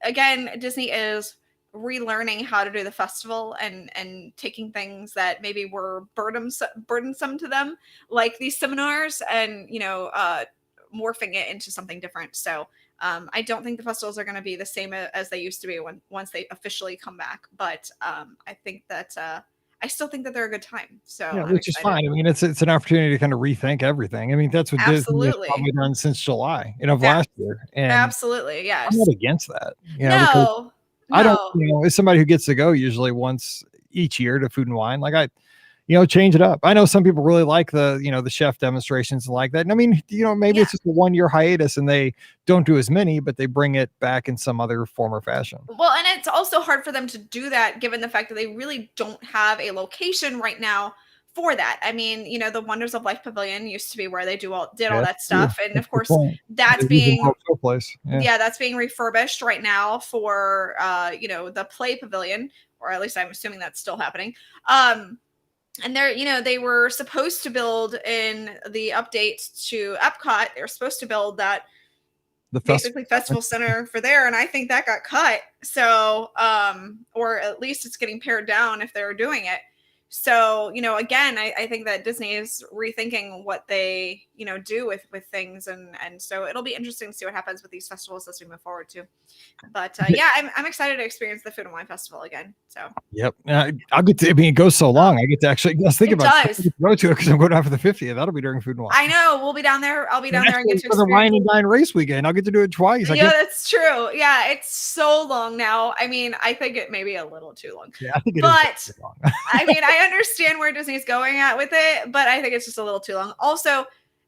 again, Disney is relearning how to do the festival and taking things that maybe were burdensome to them, like these seminars, and morphing it into something different. So I don't think the festivals are going to be the same as they used to be once they officially come back, but I think that I still think that they're a good time. So yeah, which is fine. I mean, it's an opportunity to kind of rethink everything. I mean, that's what Disney has probably done since July of last year. And absolutely, yes. I'm not against that. No. I don't, as somebody who gets to go usually once each year to Food and Wine, like change it up. I know some people really like the chef demonstrations and like that. And I mean, maybe it's just a 1 year hiatus and they don't do as many, but they bring it back in some other form or fashion. Well, and it's also hard for them to do that given the fact that they really don't have a location right now for that. I mean, the Wonders of Life Pavilion used to be where they did all that stuff. And of course, that's being that's being refurbished right now for the Play Pavilion, or at least I'm assuming that's still happening. And they were supposed to build in the update to Epcot. They were supposed to build that basically festival center for there. And I think that got cut. So, or at least it's getting pared down if they're doing it. So, again, I think that Disney is rethinking what they, do with things. And so it'll be interesting to see what happens with these festivals as we move forward too. But I'm excited to experience the Food and Wine Festival again. So, yep. I'll get to, it goes so long. I get to actually think about it. Go to it because I'm going down for the 50th. That'll be during Food and Wine. I know. We'll be down there. I'll be down there and get to the Wine and Dine race weekend. I'll get to do it twice. That's true. Yeah. It's so long now. I mean, I think it may be a little too long. Yeah, I think it is too long. I mean, I understand where Disney's going at with it, but I think it's just a little too long. Also,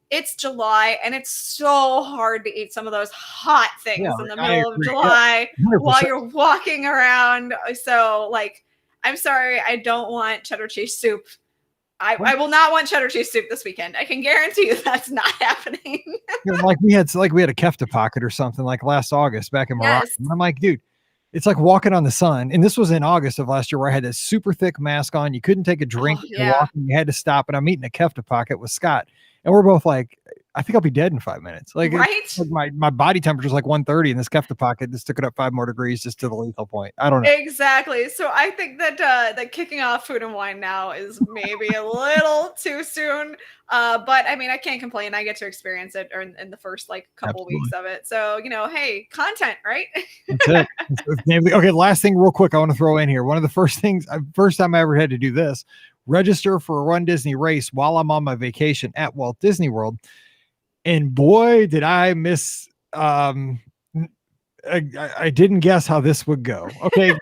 it's July and it's so hard to eat some of those hot things in the middle of July while you're walking around. So I'm sorry, I don't want cheddar cheese soup. I will not want cheddar cheese soup this weekend. I can guarantee you that's not happening. we had a kefta pocket or something like last August back in Morocco. Yes. And I'm like, dude, it's like walking on the sun. And this was in August of last year where I had this super thick mask on. You couldn't take a drink. You're walking. You had to stop. And I'm eating a kefta pocket with Scott. And we're both like, I think I'll be dead in 5 minutes. Right? My body temperature is like 130 and this kefta pocket just took it up 5 more degrees just to the lethal point. I don't know. Exactly. So I think that kicking off Food and Wine now is maybe a little too soon. But I mean, I can't complain. I get to experience it in the first couple weeks of it. So, hey, content, right? That's it. Okay. Last thing real quick I want to throw in here. One of the first time I ever had to do this, register for a Run Disney race while I'm on my vacation at Walt Disney World. And boy, did I miss, I didn't guess how this would go. Okay.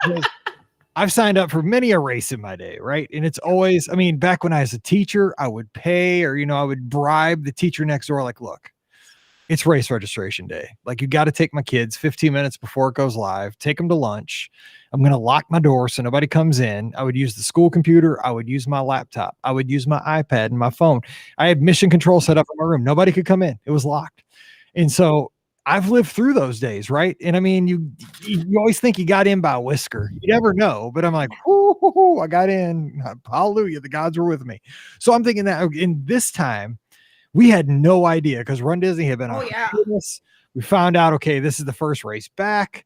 I've signed up for many a race in my day, right? And it's always, back when I was a teacher, I would pay or, I would bribe the teacher next door. Like, look, it's race registration day. Like, you got to take my kids 15 minutes before it goes live, take them to lunch. I'm going to lock my door so nobody comes in. I would use the school computer. I would use my laptop. I would use my iPad and my phone. I had mission control set up in my room. Nobody could come in. It was locked. And so I've lived through those days, right? And I mean, you always think you got in by a whisker. You never know. But I'm like, I got in. Hallelujah. The gods were with me. So I'm thinking that in this time, We had no idea because Run Disney had been Oh on yeah. hiatus. We found out, okay, this is the first race back.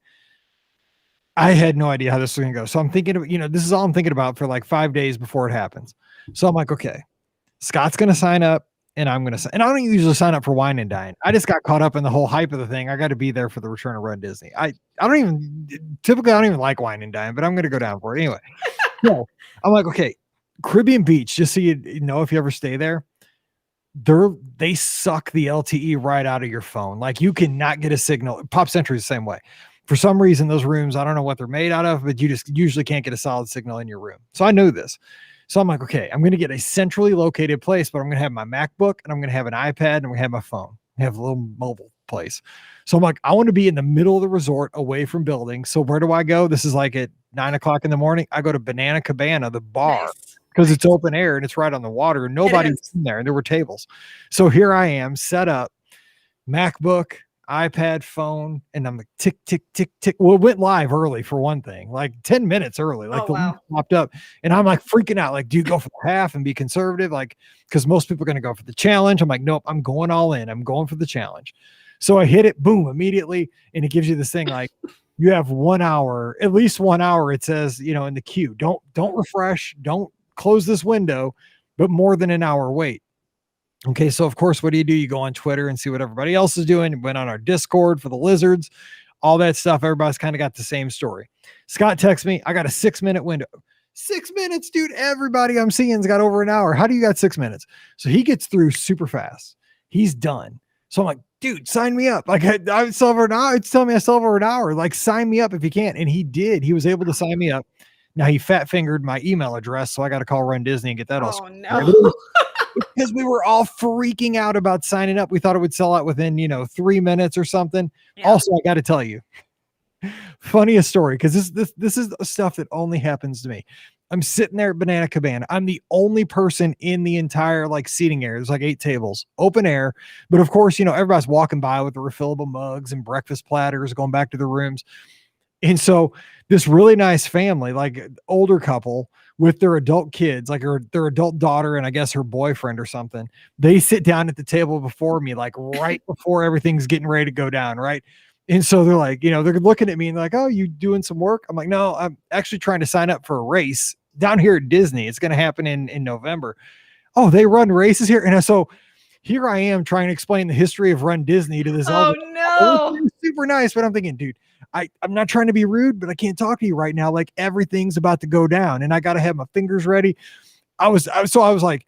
I had no idea how this was going to go. So I'm thinking of, this is all I'm thinking about for like 5 days before it happens. So I'm like, okay, Scott's going to sign up and I'm going to, and I don't usually sign up for Wine and Dine. I just got caught up in the whole hype of the thing. I got to be there for the return of Run Disney. I don't even, typically, I don't even like Wine and Dine, but I'm going to go down for it anyway. So I'm like, okay, Caribbean Beach, just so you know, if you ever stay there, they suck the LTE right out of your phone. Like you cannot get a signal. Pop Century is the same way. For some reason, those rooms, I don't know what they're made out of, but you just usually can't get a solid signal in your room. So I knew this. So I'm like, okay, I'm going to get a centrally located place, but I'm going to have my MacBook and I'm going to have an iPad and I'm going to have my phone. I have a little mobile place. So I'm like, I want to be in the middle of the resort away from buildings. So where do I go? This is like at 9:00 in the morning. I go to Banana Cabana, the bar. Nice. Because it's open air and it's right on the water and nobody's in there and there were tables. So here I am set up, MacBook, iPad, phone, and I'm like tick, tick, tick, tick. Well, it went live early for one thing, like 10 minutes early, like the link popped up and I'm like freaking out. Like, do you go for the half and be conservative? Like, because most people are going to go for the challenge. I'm like, nope, I'm going all in. I'm going for the challenge. So I hit it, boom, immediately. And it gives you this thing like, you have 1 hour, at least 1 hour. It says, in the queue, don't refresh, don't close this window, but more than an hour wait. Okay, so of course, what do? You go on Twitter and see what everybody else is doing. Went on our Discord for the lizards, all that stuff. Everybody's kind of got the same story. Scott texts me, I got a 6-minute window. 6 minutes, dude. Everybody I'm seeing's got over an hour. How do you got 6 minutes? So he gets through super fast. He's done. So I'm like, dude, sign me up. Like I still over an hour. It's telling me I still over an hour. Like sign me up if you can. And he did. He was able to sign me up. Now he fat fingered my email address, so I got to call Run Disney and get that all. Oh no! Because we were all freaking out about signing up. We thought it would sell out within 3 minutes or something. Yeah. Also, I got to tell you, funniest story because this is stuff that only happens to me. I'm sitting there at Banana Cabana. I'm the only person in the entire seating area. There's 8 tables, open air. But of course, everybody's walking by with the refillable mugs and breakfast platters, going back to their rooms. And so this really nice family, older couple with their adult kids, their adult daughter and I guess her boyfriend or something, they sit down at the table before me, right before everything's getting ready to go down. Right. And so they're they're looking at me and oh, you doing some work? I'm like, no, I'm actually trying to sign up for a race down here at Disney. It's going to happen in November. Oh, they run races here. And so here I am trying to explain the history of Run Disney to this. Oh no. Super nice. But I'm thinking, dude, I'm not trying to be rude, but I can't talk to you right now. Everything's about to go down and I got to have my fingers ready. I was like,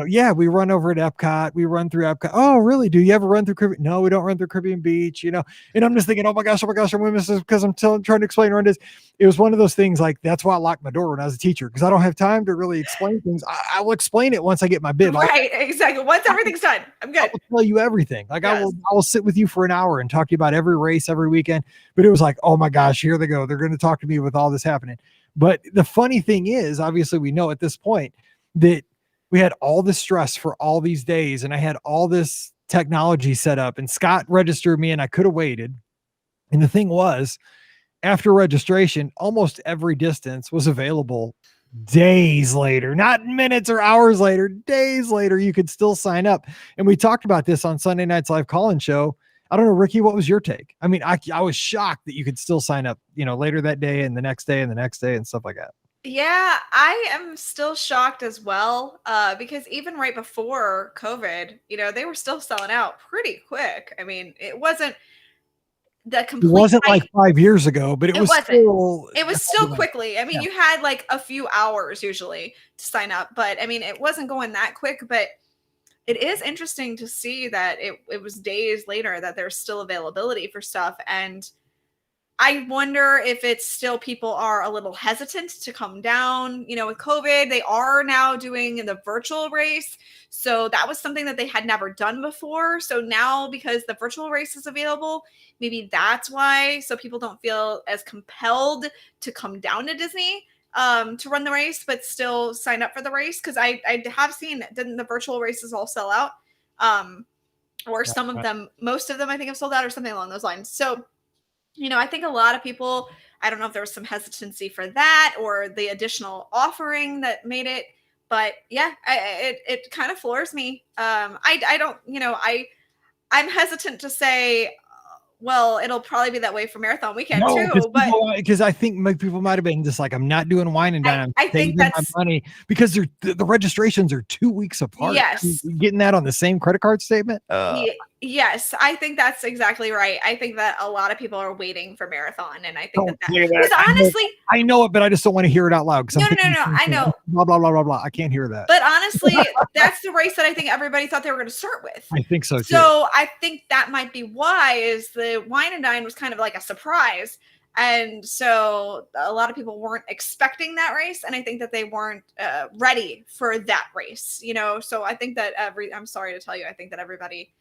yeah, we run over at Epcot. We run through Epcot. Oh, really? Do you ever run through Caribbean? No, we don't run through Caribbean Beach, And I'm just thinking, oh my gosh, I'm going to miss this because I'm trying to explain Run Disney. It was one of those things that's why I locked my door when I was a teacher because I don't have time to really explain things. I will explain it once I get my bib. Right, exactly. Once everything's done, I'm good. I will tell you everything. Yes. I will sit with you for an hour and talk to you about every race every weekend. But it was oh my gosh, here they go. They're going to talk to me with all this happening. But the funny thing is, obviously, we know at this point that we had all this stress for all these days and I had all this technology set up and Scott registered me and I could have waited. And the thing was, after registration, almost every distance was available days later, not minutes or hours later, days later, you could still sign up. And we talked about this on Sunday night's live call-in show. I don't know, Ricky, what was your take? I mean, I was shocked that you could still sign up, later that day and the next day and the next day and stuff like that. Yeah, I am still shocked as well because even right before COVID, they were still selling out pretty quick. I mean, it wasn't the complete. It wasn't 5 years ago, but it was still quickly. I mean, you had a few hours usually to sign up, but I mean, it wasn't going that quick. But it is interesting to see that it was days later that there's still availability for stuff. And I wonder if it's still people are a little hesitant to come down, with COVID. They are now doing the virtual race. So that was something that they had never done before. So now because the virtual race is available, maybe that's why. So people don't feel as compelled to come down to Disney to run the race, but still sign up for the race. Because I have seen, didn't the virtual races all sell out? Or some of them, most of them, I think have sold out or something along those lines. So I think a lot of people, I don't know if there was some hesitancy for that or the additional offering that made it, But yeah, it kind of floors me. I don't, I'm hesitant to say, well, it'll probably be that way for marathon weekend No, too. But because I think people might have been just like, I'm not doing wine and dine. I'm I think saving my that's money because the registrations are 2 weeks apart. Yes. Getting that on the same credit card statement. Yes, I think that's exactly right. I think that a lot of people are waiting for marathon, and I think Don't that say that. because honestly, I know it, but I just don't want to hear it out loud. No, I know. Blah blah blah blah blah. I can't hear that. But honestly, that's the race that I think everybody thought they were going to start with. I think so too. So I think that might be why is the wine and dine was kind of like a surprise. And so a lot of people weren't expecting that race. And I think that they weren't ready for that race, So I think that I'm sorry to tell you, I think that everybody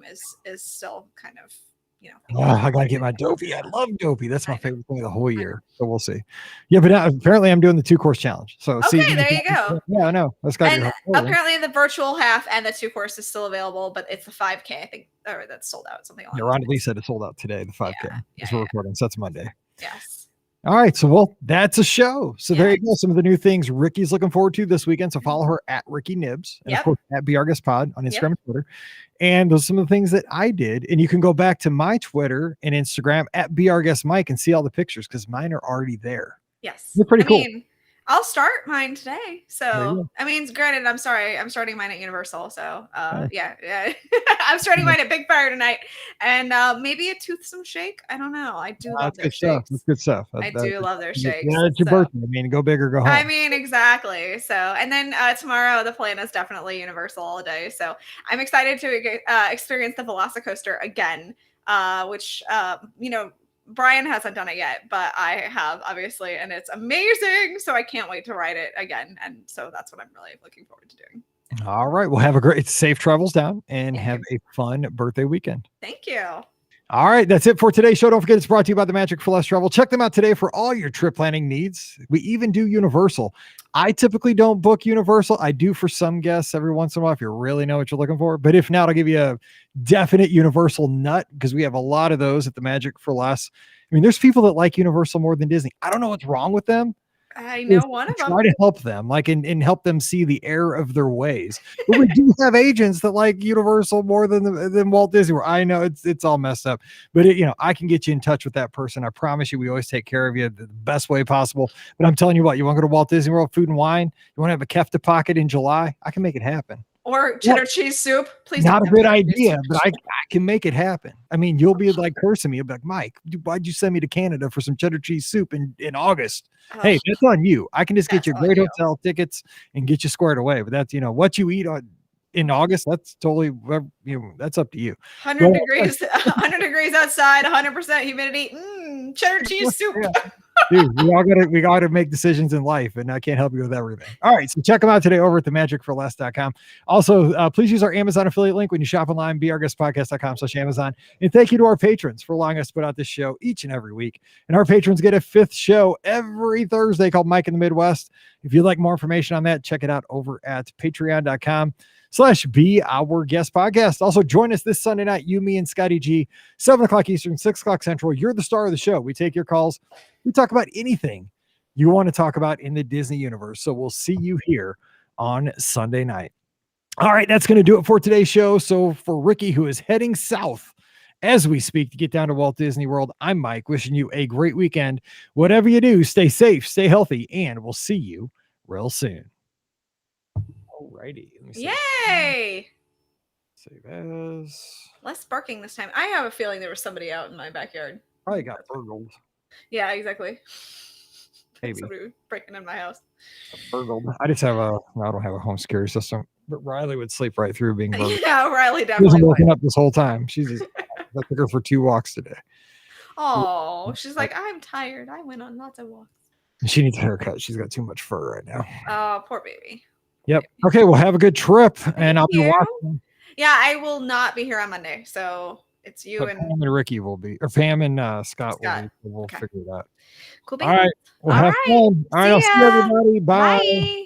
is still kind of, I gotta get my Dopey. I love Dopey. That's my favorite thing of the whole year. So we'll see. Yeah, but apparently I'm doing the 2-course challenge. So okay, there you go. Yeah, I know. That's got. And apparently the virtual half and the 2-course is still available, but it's the 5K. I think that's sold out. Something like that. Ron Lee said it sold out today. The 5K. We're recording. So that's Monday. Yes. All right. So, that's a show. So there you go. Some of the new things Ricky's looking forward to this weekend. So follow her at Ricky Nibs and of course at Be Our Guest Pod on Instagram and Twitter. And those are some of the things that I did. And you can go back to my Twitter and Instagram at Be Our Guest Mike and see all the pictures because mine are already there. Yes. They're pretty cool. I'll start mine today. So, granted, I'm sorry. I'm starting mine at Universal. So, yeah. I'm starting mine at Big Fire tonight. And maybe a toothsome shake. I don't know. I do love their shakes. That's good stuff. I do love their shakes. Yeah, it's your birthday. I mean, go big or go home. Exactly. So, and then tomorrow, the plan is definitely Universal all day. So, I'm excited to experience the Velocicoaster again, which, Brian hasn't done it yet, but I have obviously, and it's amazing. So I can't wait to ride it again. And so that's what I'm really looking forward to doing. All right. Well, have a great safe travels down and have a fun birthday weekend. Thank you. All right. That's it for today's show. Don't forget it's brought to you by the Magic for Less Travel. Check them out today for all your trip planning needs. We even do Universal. I typically don't book Universal. I do for some guests every once in a while if you really know what you're looking for. But if not, I'll give you a definite Universal nut because we have a lot of those at the Magic for Less. I mean, there's people that like Universal more than Disney. I don't know what's wrong with them. I know one of them. Try to help them, and help them see the error of their ways. But we do have agents that like Universal more than Walt Disney World. I know it's all messed up, but I can get you in touch with that person. I promise you, we always take care of you the best way possible. But I'm telling you what, you want to go to Walt Disney World, food and wine. You want to have a kefta pocket in July? I can make it happen. Or cheddar cheese soup. Please. Not a good idea, but I can make it happen. I mean, you'll be like cursing me. You'll be like, Mike, why'd you send me to Canada for some cheddar cheese soup in August? Hey, that's on you. I can just get you great hotel tickets and get you squared away. But that's, what you eat in August, that's totally, that's up to you. 100 degrees outside, 100% humidity. Cheddar cheese soup. Dude, we gotta make decisions in life, and I can't help you with everything. All right, so check them out today over at themagicforless.com. Also, please use our Amazon affiliate link when you shop online, beourguestpodcast.com/Amazon. And thank you to our patrons for allowing us to put out this show each and every week. And our patrons get a 5th show every Thursday called Mike in the Midwest. If you'd like more information on that, check it out over at patreon.com/Be Our Guest Podcast. Also, join us this Sunday night, you, me, and Scotty G, 7 o'clock Eastern, 6 o'clock Central. You're the star of the show. We take your calls. We talk about anything you want to talk about in the Disney universe. So we'll see you here on Sunday night. All right, that's going to do it for today's show. So for Ricky, who is heading south as we speak to get down to Walt Disney World, I'm Mike, wishing you a great weekend. Whatever you do, stay safe, stay healthy, and we'll see you real soon. All righty. Yay! Save as. Less barking this time. I have a feeling there was somebody out in my backyard. Probably got burgled. Yeah, exactly. Maybe. Somebody breaking in my house. Burgled. I don't have a home security system, but Riley would sleep right through being burgled. Yeah, Riley She definitely wasn't woken up this whole time. I took her for 2 walks today. Oh, she's like, I'm tired. I went on lots of walks. She needs a haircut. She's got too much fur right now. Oh, poor baby. Yep. Okay, well, have a good trip. And I'll be watching. Yeah, I will not be here on Monday. So it's you and Pam and Ricky will be, or Pam and Scott. We'll figure it out. Cool. All right. Well, have fun. All right. I'll see everybody. Bye. Bye.